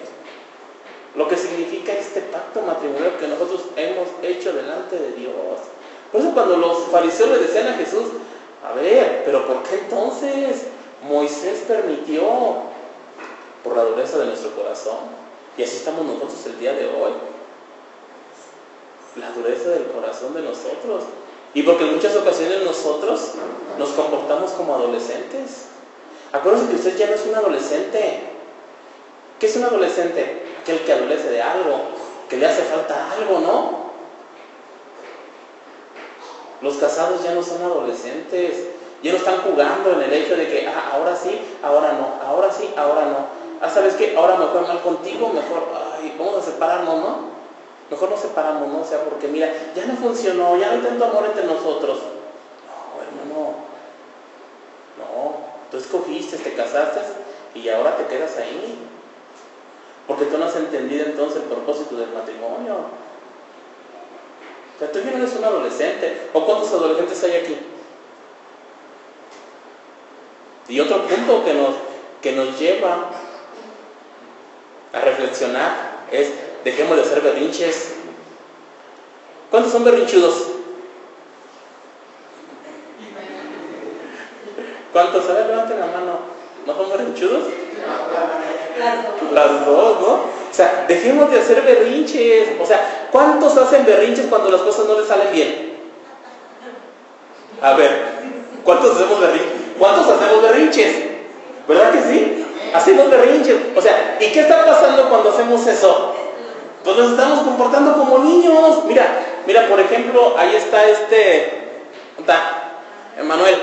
lo que significa este pacto matrimonial que nosotros hemos hecho delante de Dios. Por eso cuando los fariseos le decían a Jesús, a ver, pero ¿por qué entonces Moisés permitió? Por la dureza de nuestro corazón. Y así estamos nosotros el día de hoy. La dureza del corazón de nosotros. Y porque en muchas ocasiones nosotros nos comportamos como adolescentes. Acuérdense que usted ya no es un adolescente. ¿Qué es un adolescente? Aquel que adolece de algo, que le hace falta algo, ¿no? Los casados ya no son adolescentes, ya no están jugando en el hecho de que, ahora sí, ahora no, ahora sí, ahora no. ¿Sabes qué? Ahora me fue mal contigo, mejor, vamos a separarnos, ¿no? Mejor nos separamos, ¿no? O sea, porque mira, ya no funcionó, ya no hay tanto amor entre nosotros. No, hermano, no. Tú escogiste, te casaste y ahora te quedas ahí. Porque tú no has entendido entonces el propósito del matrimonio. O sea, tú ya no eres un adolescente. ¿O cuántos adolescentes hay aquí? Y otro punto que nos lleva a reflexionar es: dejemos de hacer berrinches. ¿Cuántos son berrinchudos? ¿Cuántos? A ver, levanten la mano. ¿No son berrinchudos? Las dos, ¿no? O sea, dejemos de hacer berrinches. O sea, ¿cuántos hacen berrinches cuando las cosas no les salen bien? A ver, ¿cuántos hacemos berrinches? ¿Cuántos hacemos berrinches? ¿Verdad que sí? Hacemos berrinches. O sea, ¿y qué está pasando cuando hacemos eso? Pues nos estamos comportando como niños. Mira, por ejemplo, ahí está Emanuel.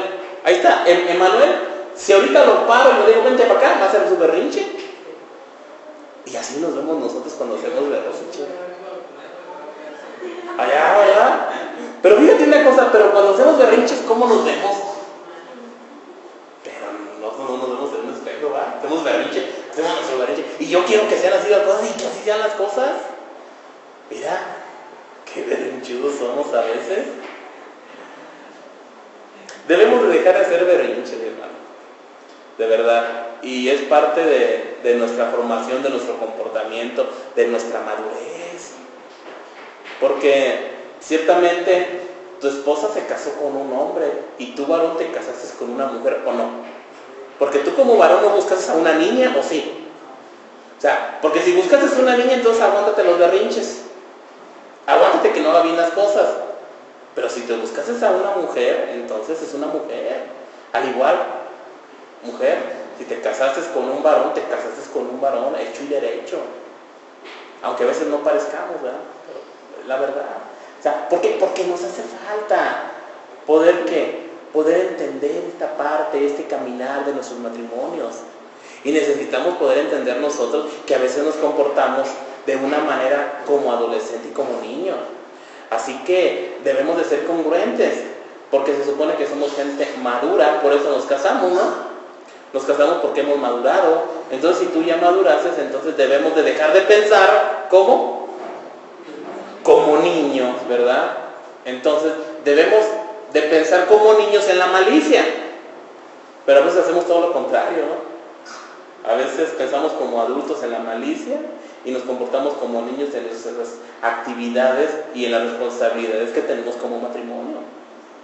Ahí está, Emanuel. Si ahorita lo paro y le digo, vente para acá, va a hacer su berrinche. Y así nos vemos nosotros cuando hacemos berrinche. Allá, ¿verdad? Pero fíjate una cosa, pero cuando hacemos berrinches, ¿cómo nos vemos? Pero no nos vemos en un espejo, ¿verdad? Hacemos berrinche, hacemos nuestro berrinche. Y yo quiero que sean así las cosas y que así sean las cosas. Mira, qué berrinchudos somos a veces. Debemos de dejar de hacer berrinches, hermano. De verdad. Y es parte de nuestra formación, de nuestro comportamiento, de nuestra madurez. Porque ciertamente tu esposa se casó con un hombre y tú, varón, te casaste con una mujer, ¿o no? Porque tú como varón no buscas a una niña, ¿o sí? O sea, porque si buscas a una niña, entonces aguántate los berrinches. Aguántate que no haga bien las cosas. Pero si te buscas a una mujer, entonces es una mujer. Al igual, mujer, si te casaste con un varón, te casaste con un varón hecho y derecho. Aunque a veces no parezcamos, ¿verdad? Pero la verdad. O sea, porque nos hace falta poder entender esta parte, este caminar de nuestros matrimonios. Y necesitamos poder entender nosotros que a veces nos comportamos de una manera como adolescente y como niño. Así que debemos de ser congruentes, porque se supone que somos gente madura, por eso nos casamos, ¿no? Nos casamos porque hemos madurado. Entonces, si tú ya maduraste, entonces debemos de dejar de pensar como niños, ¿verdad? Entonces, debemos de pensar como niños en la malicia. Pero a veces hacemos todo lo contrario, ¿no? A veces pensamos como adultos en la malicia y nos comportamos como niños en nuestras actividades y en las responsabilidades que tenemos como matrimonio.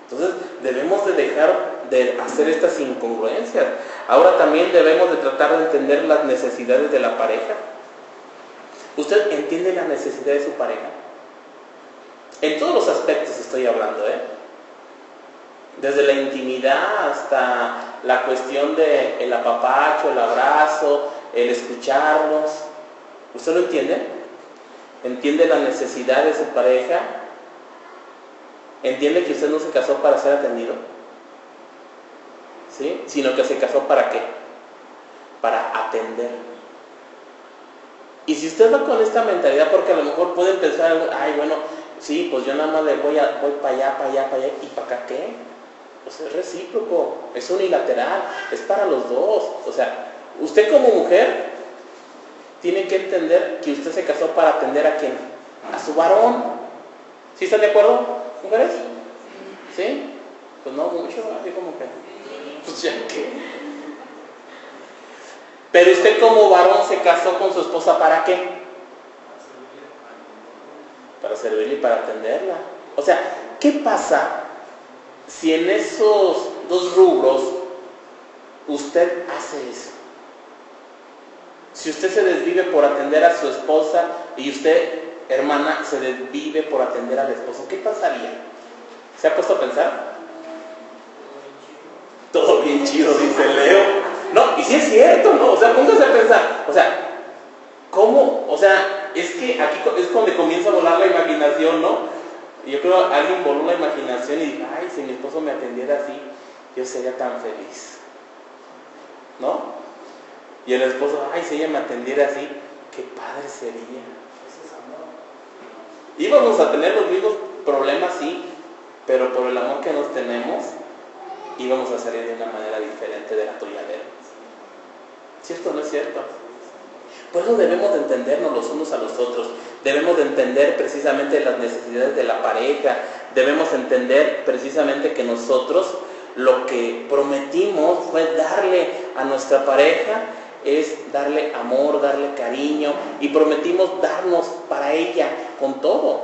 Entonces debemos de dejar de hacer estas incongruencias. Ahora también debemos de tratar de entender las necesidades de la pareja. ¿Usted entiende la necesidad de su pareja? En todos los aspectos estoy hablando, ¿eh? Desde la intimidad hasta la cuestión del apapacho, el abrazo, el escucharlos. ¿Usted lo entiende? ¿Entiende la necesidad de su pareja? ¿Entiende que usted no se casó para ser atendido? ¿Sí? Sino que se casó ¿para qué? Para atender. Y si usted va con esta mentalidad, porque a lo mejor pueden pensar, ay, bueno, sí, pues yo nada más le voy para allá, ¿y para acá qué? Pues es recíproco, es unilateral, es para los dos. O sea, usted como mujer tiene que entender que usted se casó para atender ¿a quién? A su varón. ¿Sí están de acuerdo, mujeres? ¿Sí? Pues no mucho, así como que, pues ya que. Pero usted como varón se casó con su esposa ¿para qué? Para servirle y para atenderla. O sea, ¿qué pasa si en esos dos rubros usted hace eso? Si usted se desvive por atender a su esposa y usted, hermana, se desvive por atender al esposo, ¿qué pasaría? ¿Se ha puesto a pensar? Todo bien chido, dice Leo. No, y sí es cierto, ¿no? O sea, póngase a pensar. O sea, ¿cómo? O sea, es que aquí es donde comienza a volar la imaginación, ¿no? Y yo creo que alguien voló la imaginación y dijo, ay, si mi esposo me atendiera así, yo sería tan feliz. ¿No? Y el esposo, ay, si ella me atendiera así, qué padre sería. Íbamos a tener los mismos problemas, sí, pero por el amor que nos tenemos, íbamos a salir de una manera diferente de la tuya de él. ¿Cierto o no es cierto? Por eso debemos de entendernos los unos a los otros. Debemos de entender precisamente las necesidades de la pareja. Debemos entender precisamente que nosotros lo que prometimos fue darle a nuestra pareja, es darle amor, darle cariño, y prometimos darnos para ella con todo,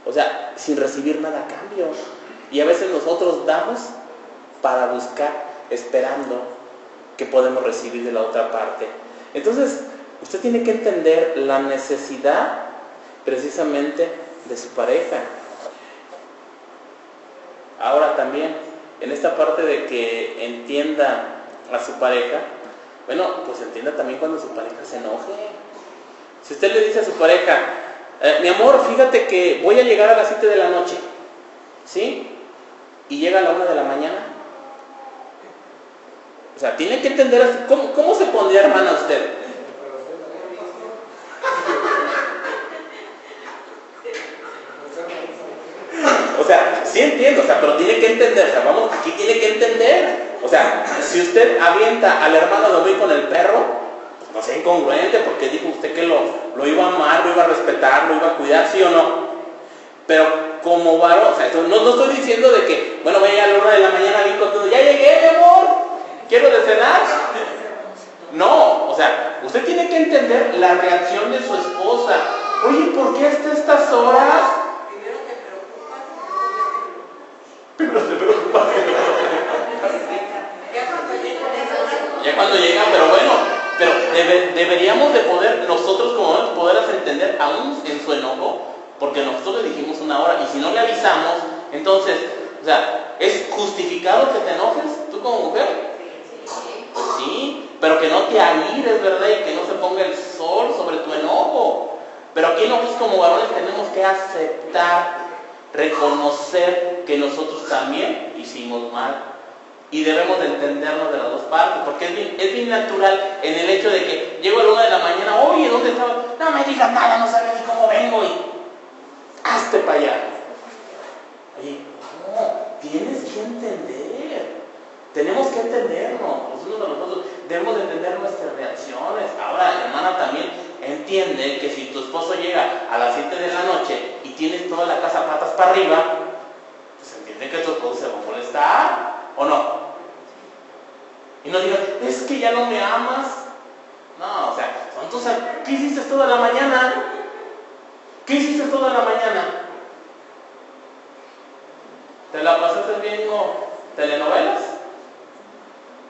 o sea, sin recibir nada a cambio. Y a veces nosotros damos para buscar, esperando que podemos recibir de la otra parte. Entonces, usted tiene que entender la necesidad precisamente de su pareja. Ahora también, en esta parte de que entienda a su pareja, bueno, pues entienda también cuando su pareja se enoje. Si usted le dice a su pareja, mi amor, fíjate que voy a llegar a las 7 de la noche, ¿sí? Y llega a la 1 de la mañana. O sea, tiene que entender, ¿cómo se pondría, hermana, usted? O sea, sí entiendo, o sea, pero tiene que entender, o sea, vamos, aquí tiene que entender. O sea, si usted avienta al hermano a dormir con el perro, pues no sea incongruente, porque dijo usted que lo iba a amar, lo iba a respetar, lo iba a cuidar, ¿sí o no? Pero como varón, o sea, no estoy diciendo de que, bueno, voy a llegar a la 1 de la mañana bien contento, ya llegué, mi amor, quiero de cenar. No, o sea, usted tiene que entender la reacción de su esposa. Oye, ¿por qué hasta estas horas? Primero se preocupa. Ya cuando llega, pero bueno, pero deberíamos de poder, nosotros como hombres, poderlas entender aún en su enojo, porque nosotros le dijimos 1 hora, y si no le avisamos, entonces, o sea, ¿es justificado que te enojes tú como mujer? Sí, pero que no te aires, ¿verdad? Y que no se ponga el sol sobre tu enojo. Pero aquí nosotros como varones tenemos que aceptar, reconocer que nosotros también hicimos mal. Y debemos de entendernos de las dos partes, porque es bien natural en el hecho de que llego a la 1 de la mañana, oye, ¿dónde estaba? No me digas nada, no sabes ni cómo vengo, y hazte para allá. Oye, no, tienes que entender, tenemos que entendernos, los unos a los otros, debemos de entender nuestras reacciones. Ahora, hermana, también entiende que si tu esposo llega a las 7 de la noche y tienes toda la casa patas para arriba, pues entiende que tu esposo se va a molestar, ¿o no? Y no digas, es que ya no me amas. No, o sea, entonces, ¿qué hiciste toda la mañana? ¿Qué hiciste toda la mañana? ¿Te la pasaste viendo telenovelas?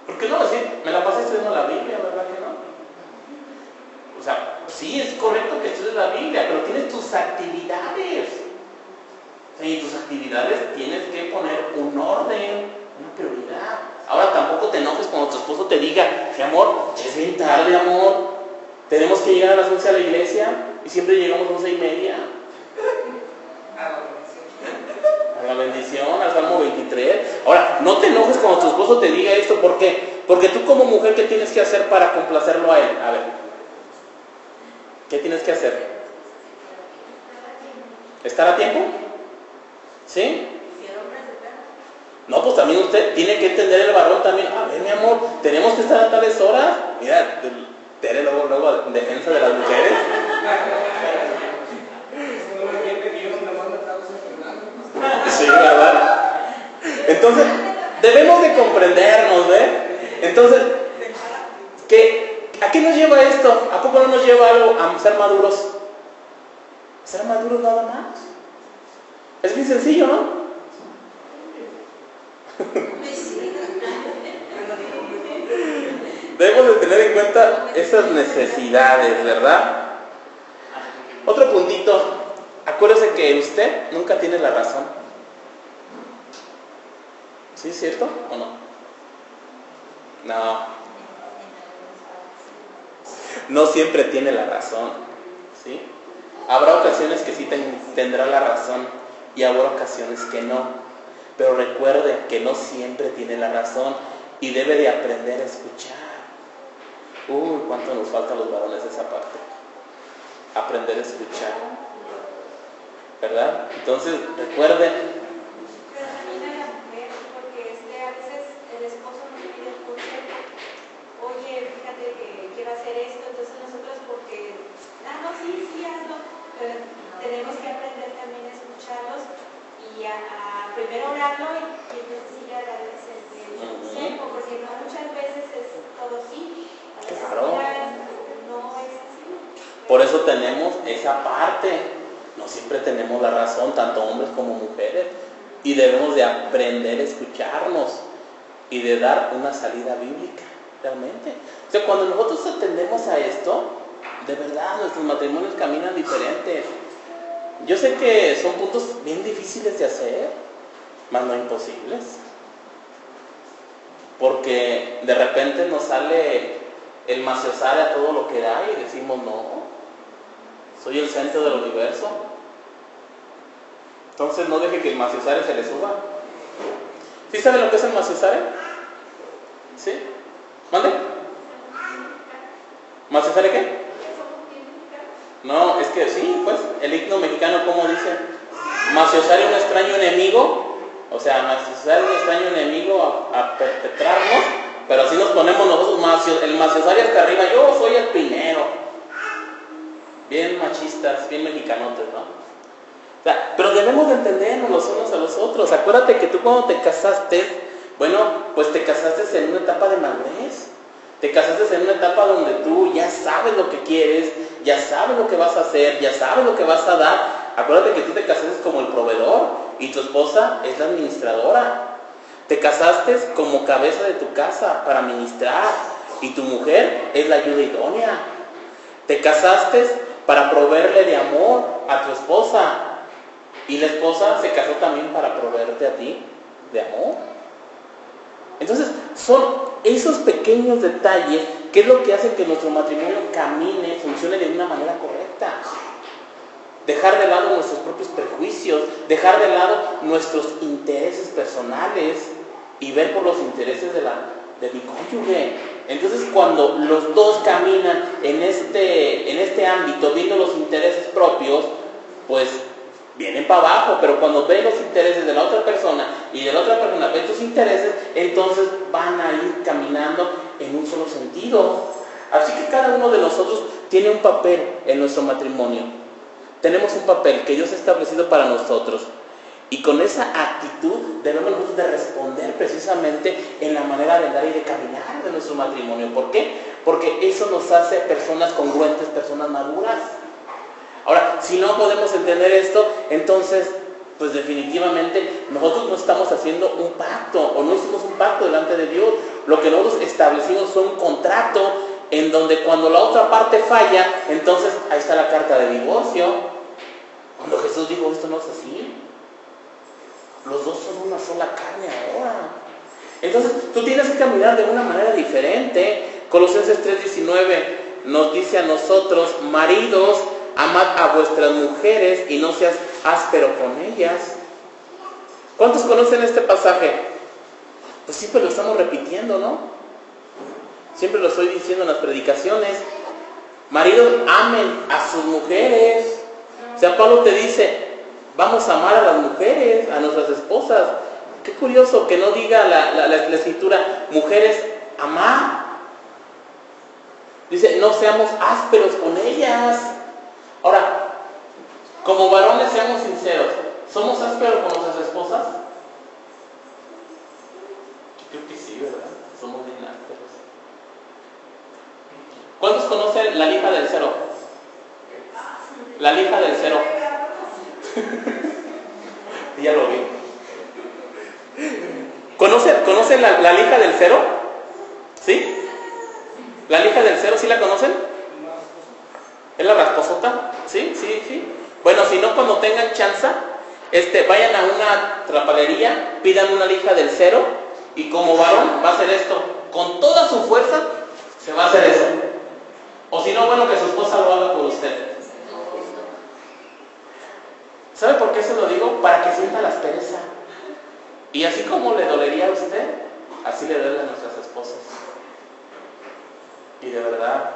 ¿Por qué no decir, me la pasé estudiando la Biblia, verdad que no? O sea, sí, es correcto que estudies la Biblia, pero tienes tus actividades. Y tus actividades tienes que poner un orden, una prioridad. Ahora tampoco te enojes cuando tu esposo te diga, mi amor, ya es bien tarde, amor, tenemos que llegar a las 11 a la iglesia y siempre llegamos a 11:30. A la bendición, al Salmo 23. Ahora, no te enojes cuando tu esposo te diga esto, ¿por qué? Porque tú como mujer, ¿qué tienes que hacer para complacerlo a él? A ver, ¿qué tienes que hacer? ¿Estar a tiempo? ¿Sí? No, pues también usted tiene que entender el varón también. A ver, mi amor, tenemos que estar a tales horas. Mira, Tere luego en defensa de las mujeres. Sí, ¿verdad? Entonces, debemos de comprendernos, ¿ve? Entonces, ¿a qué nos lleva esto? ¿A poco no nos lleva algo a ser maduros? ¿Ser maduros nada más? Es bien sencillo, ¿no? Debemos de tener en cuenta esas necesidades, ¿verdad? Otro puntito, acuérdese que usted nunca tiene la razón. ¿Sí es cierto o no? No siempre tiene la razón, ¿sí? Habrá ocasiones que sí tendrá la razón y habrá ocasiones que no. Pero recuerde que no siempre tiene la razón y debe de aprender a escuchar. Cuánto nos falta a los varones esa parte. Aprender a escuchar, ¿verdad? Entonces, recuerde. Pero también a la mujer, porque a veces el esposo nos pide el consejo. Oye, fíjate que quiero hacer esto, entonces nosotros porque, no, sí, hazlo. Pero tenemos que aprender también a escucharlos y a primero valorarlo y entonces sí le agradeces el consejo, porque no muchas veces es todo sí. A veces Claro. no es así. Por eso tenemos esa parte. No siempre tenemos la razón, tanto hombres como mujeres. Y debemos de aprender a escucharnos y de dar una salida bíblica, realmente. O sea, cuando nosotros atendemos a esto, de verdad nuestros matrimonios caminan diferentes. Yo sé que son puntos bien difíciles de hacer, mas no imposibles. Porque de repente nos sale el maciosar a todo lo que da y decimos, no, soy el centro del universo. Entonces no deje que el maciosare se le suba. ¿Sí saben lo que es el maciosare? ¿Sí? ¿Mande? ¿Maciosare qué? No, es que sí, pues, el himno mexicano, ¿cómo dice? Maciosare un extraño enemigo, o sea, maciosare un extraño enemigo a perpetrarnos, pero así nos ponemos nosotros, el maciosare hasta arriba, yo soy el primero. Bien machistas, bien mexicanotes, ¿no? O sea, pero debemos de entendernos los unos a los otros. Acuérdate que tú cuando te casaste, bueno, pues te casaste en una etapa de madurez. Te casaste en una etapa donde tú ya sabes lo que quieres, ya sabes lo que vas a hacer, ya sabes lo que vas a dar. Acuérdate que tú te casaste como el proveedor y tu esposa es la administradora. Te casaste como cabeza de tu casa para administrar y tu mujer es la ayuda idónea. Te casaste para proveerle de amor a tu esposa. Y la esposa se casó también para proveerte a ti de amor. Entonces, son esos pequeños detalles que es lo que hacen que nuestro matrimonio camine, funcione de una manera correcta. Dejar de lado nuestros propios prejuicios, dejar de lado nuestros intereses personales y ver por los intereses de mi cónyuge. Entonces, cuando los dos caminan en este ámbito, viendo los intereses propios, pues vienen para abajo, pero cuando ven los intereses de la otra persona y de la otra persona ven tus intereses, entonces van a ir caminando en un solo sentido. Así que cada uno de nosotros tiene un papel en nuestro matrimonio. Tenemos un papel que Dios ha establecido para nosotros. Y con esa actitud debemos nosotros de responder precisamente en la manera de andar y de caminar de nuestro matrimonio. ¿Por qué? Porque eso nos hace personas congruentes, personas maduras. Ahora, si no podemos entender esto, entonces, pues definitivamente nosotros no estamos haciendo un pacto, o no hicimos un pacto delante de Dios. Lo que nosotros establecimos fue un contrato en donde cuando la otra parte falla, entonces ahí está la carta de divorcio. Cuando Jesús dijo, esto no es así. Los dos son una sola carne ahora. Entonces, tú tienes que caminar de una manera diferente. Colosenses 3:19 nos dice a nosotros, maridos, amad a vuestras mujeres y no seas áspero con ellas. ¿Cuántos conocen este pasaje? Pues siempre lo estamos repitiendo, ¿no? Siempre lo estoy diciendo en las predicaciones. Maridos, amen a sus mujeres. O sea, Pablo te dice, vamos a amar a las mujeres, a nuestras esposas. Qué curioso que no diga la escritura, mujeres, amad. Dice, no seamos ásperos con ellas. Ahora, como varones seamos sinceros, ¿somos ásperos con nuestras esposas? Yo creo que sí, ¿verdad? Somos bien ásperos. ¿Cuántos conocen la lija del cero? La lija del cero. Ya lo vi. ¿Conocen la lija del cero? ¿Sí? ¿La lija del cero sí la conocen? ¿Es la rasposota? ¿Sí? Bueno, si no, cuando tengan chance, vayan a una trapalería, pidan una lija del cero y como varón va a hacer esto. Con toda su fuerza se va a hacer eso. O si no, bueno, que su esposa lo haga por usted. ¿Sabe por qué se lo digo? Para que sienta la aspereza. Y así como le dolería a usted, así le duele a nuestras esposas. Y de verdad,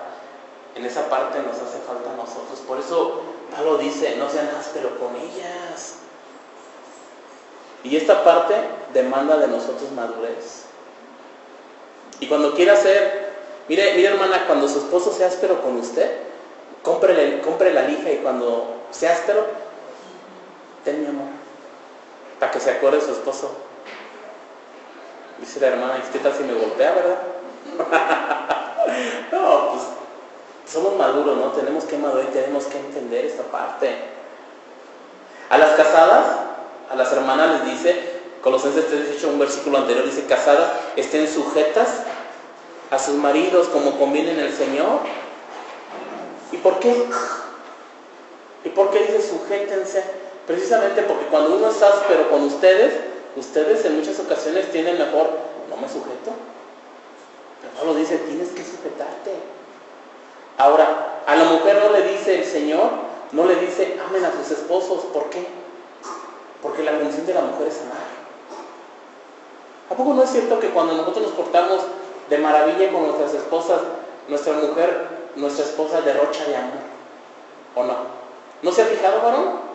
en esa parte nos hace falta a nosotros. Por eso Pablo dice, no sean ásperos con ellas. Y esta parte demanda de nosotros madurez. Y cuando quiera hacer, mire hermana, cuando su esposo sea áspero con usted, compre la lija y cuando sea áspero, ten mi amor. para que se acuerde su esposo. Dice la hermana, ¿y qué tal si me golpea, verdad? No, pues somos maduros, ¿no? Tenemos que madurar y tenemos que entender esta parte. A las casadas, a las hermanas les dice, Colosenses 3:18, un versículo anterior, dice, casadas, estén sujetas a sus maridos como conviene en el Señor. ¿Y por qué? ¿Y por qué dice sujétense? Precisamente porque cuando uno está áspero con ustedes en muchas ocasiones tienen mejor, no me sujeto. Pero Pablo dice, tienes que sujetarte. Ahora, a la mujer no le dice el Señor, no le dice amen a sus esposos. ¿Por qué? Porque la función de la mujer es amar. ¿A poco no es cierto que cuando nosotros nos portamos de maravilla con nuestras esposas, nuestra esposa derrocha de amor? ¿O no? ¿No se ha fijado, varón?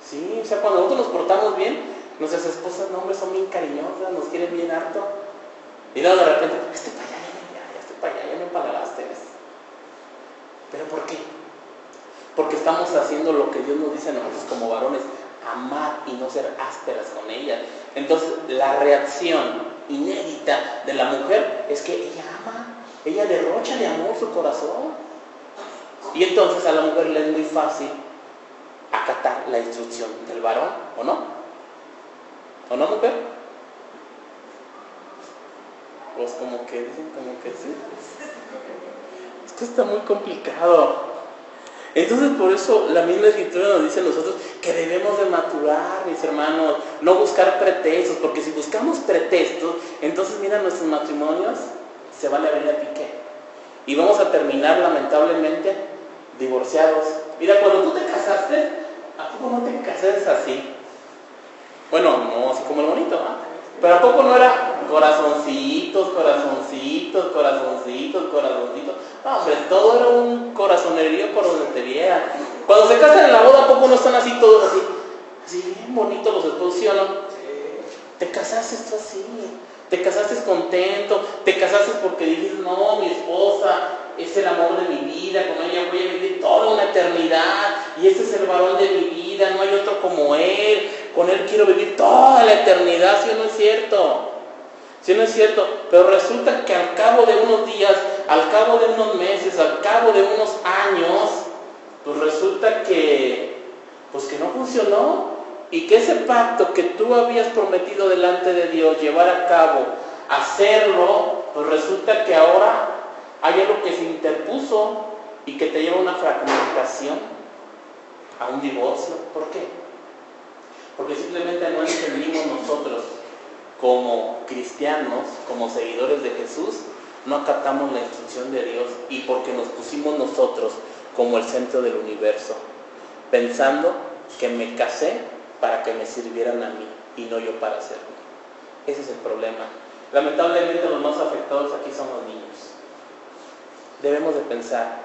Sí, o sea, cuando nosotros nos portamos bien, nuestras esposas, no, hombre, son bien cariñosas, nos quieren bien harto. Y luego de repente, para allá, ya me empalagaste. ¿Pero por qué? Porque estamos haciendo lo que Dios nos dice a nosotros como varones, amar y no ser ásperas con ella. Entonces, la reacción inédita de la mujer es que ella ama, ella derrocha de amor su corazón. Y entonces a la mujer le es muy fácil acatar la instrucción del varón, ¿o no? ¿O no, mujer? Pues como que dicen, como que sí. Esto está muy complicado. Entonces por eso la misma escritura nos dice a nosotros que debemos de maturar, mis hermanos, no buscar pretextos, porque si buscamos pretextos, entonces mira, nuestros matrimonios se van a venir a pique y vamos a terminar lamentablemente divorciados. Mira, cuando tú te casaste, ¿a poco no te casaste así? Bueno, no así como el bonito, ¿ah? Pero ¿a poco no era corazoncitos? No, hombre, todo era un corazonerío por donde te viera. Cuando se casan en la boda, ¿a poco no están así todos así? Así bien bonitos los esposos, ¿sí o no? Te casaste tú así, te casaste contento, te casaste porque dices, no, mi esposa es el amor de mi vida, con ella voy a vivir toda una eternidad, y este es el varón de mi vida, no hay otro como él, con él quiero vivir toda la eternidad. ¿Sí o no es cierto? ¿Sí o no es cierto? Pero resulta que al cabo de unos días, al cabo de unos meses, al cabo de unos años, pues resulta que no funcionó, y que ese pacto que tú habías prometido delante de Dios llevar a cabo, hacerlo, pues resulta que ahora hay algo que se interpuso y que te lleva a una fragmentación, a un divorcio. ¿Por qué? Porque simplemente no entendimos nosotros como cristianos, como seguidores de Jesús, no acatamos la instrucción de Dios, y porque nos pusimos nosotros como el centro del universo, pensando que me casé para que me sirvieran a mí y no yo para servir. Ese es el problema. Lamentablemente los más afectados aquí son los niños. Debemos de pensar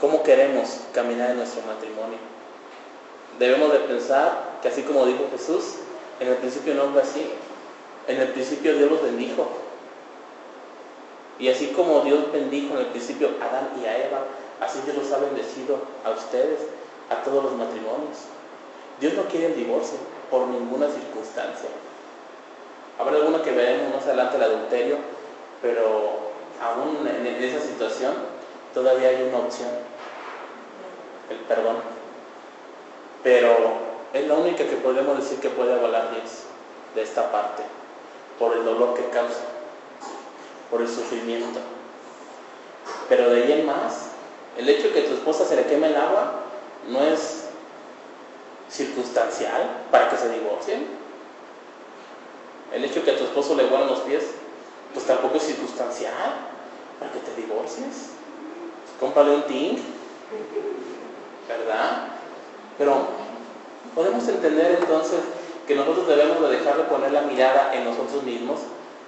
cómo queremos caminar en nuestro matrimonio. Debemos de pensar que así como dijo Jesús, en el principio no fue así. En el principio Dios los bendijo. Y así como Dios bendijo en el principio a Adán y a Eva, así Dios los ha bendecido a ustedes, a todos los matrimonios. Dios no quiere el divorcio por ninguna circunstancia. Habrá alguno que veremos más adelante, el adulterio, pero aún en esa situación todavía hay una opción, el perdón. Pero es la única que podemos decir que puede avalar Dios de esta parte, por el dolor que causa, por el sufrimiento. Pero de ahí en más, el hecho de que a tu esposa se le queme el agua no es circunstancial para que se divorcien. El hecho de que a tu esposo le huelan los pies, pues tampoco es circunstancial para que te divorcies. Cómprale un ting, ¿verdad? Pero podemos entender entonces que nosotros debemos de dejar de poner la mirada en nosotros mismos,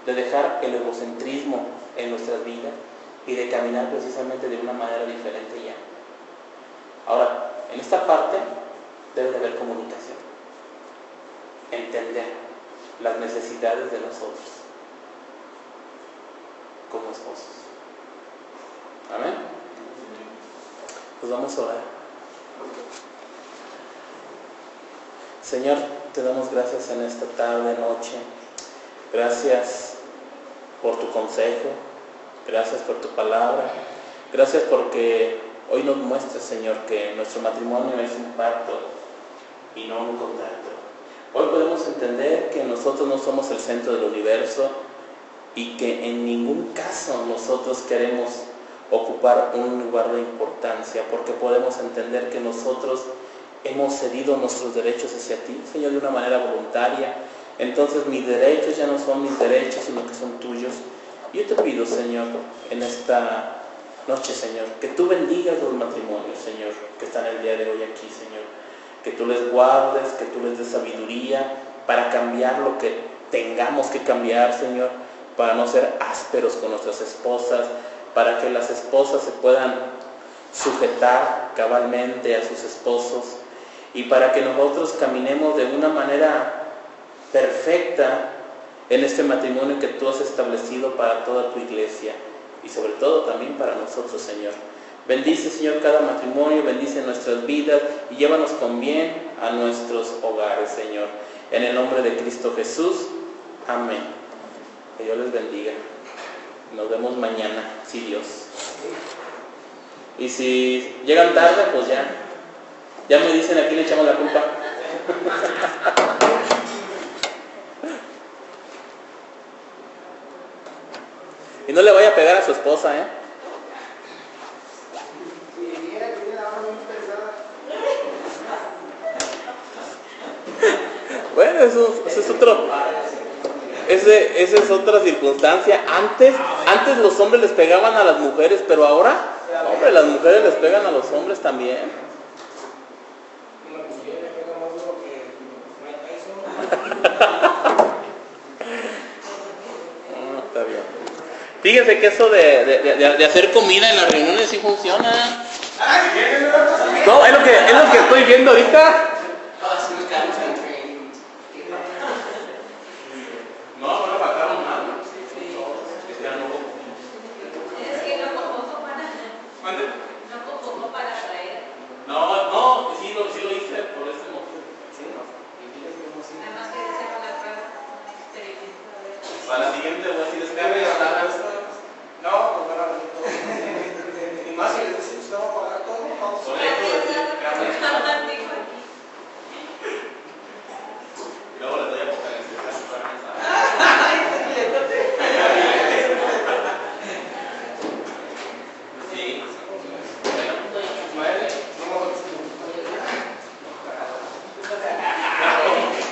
de dejar el egocentrismo en nuestras vidas y de caminar precisamente de una manera diferente ya. Ahora, en esta parte debe de haber comunicación, entender las necesidades de nosotros como esposos. Amén. Pues vamos a orar. Señor, te damos gracias en esta tarde, noche. Gracias por tu consejo, gracias por tu palabra, gracias porque hoy nos muestras, Señor, que nuestro matrimonio es un pacto y no un contacto. Hoy podemos entender que nosotros no somos el centro del universo y que en ningún caso nosotros queremos ocupar un lugar de importancia, porque podemos entender que nosotros hemos cedido nuestros derechos hacia ti, Señor, de una manera voluntaria. Entonces mis derechos ya no son mis derechos, sino que son tuyos. Yo te pido, Señor, en esta noche, Señor, que tú bendigas los matrimonios, Señor, que están el día de hoy aquí, Señor. Que tú les guardes, que tú les des sabiduría para cambiar lo que tengamos que cambiar, Señor, para no ser ásperos con nuestras esposas, para que las esposas se puedan sujetar cabalmente a sus esposos y para que nosotros caminemos de una manera perfecta en este matrimonio que tú has establecido para toda tu iglesia y sobre todo también para nosotros, Señor. Bendice, Señor, cada matrimonio, bendice nuestras vidas y llévanos con bien a nuestros hogares, Señor. En el nombre de Cristo Jesús, amén. Que Dios les bendiga. Nos vemos mañana, si Dios. Y si llegan tarde, pues ya me dicen a quién le echamos la culpa. Y no le vaya a pegar a su esposa, ¿eh? Bueno, eso es otro. Esa es otra circunstancia. Antes los hombres les pegaban a las mujeres, pero ahora, hombre, las mujeres les pegan a los hombres también. Está bien. Fíjense que eso de hacer comida en las reuniones sí funciona. No, es lo que estoy viendo ahorita. No lo mataron mal. Es que no convocó para. ¿Mande? No convocó para traer. No, sí lo hice por ese motivo. Además que se van a traer. Para la siguiente voy a decir descarga y No, pues van a venir todo. Y más si les decimos que vamos a pagar todo, vamos Por eso decir descarga. Y luego les doy a poner este caso para sí.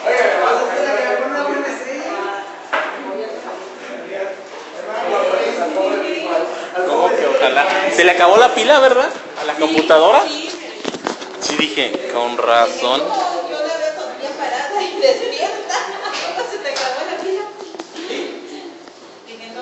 Oye, vas a tener que poner una buena estrella. ¿Cómo que ojalá? Se le acabó la pila, ¿verdad? A la computadora. Sí, dije, con razón. Yo la veo todo el día parada y despierta. ¿Cómo se te acabó la pila? Dije, no.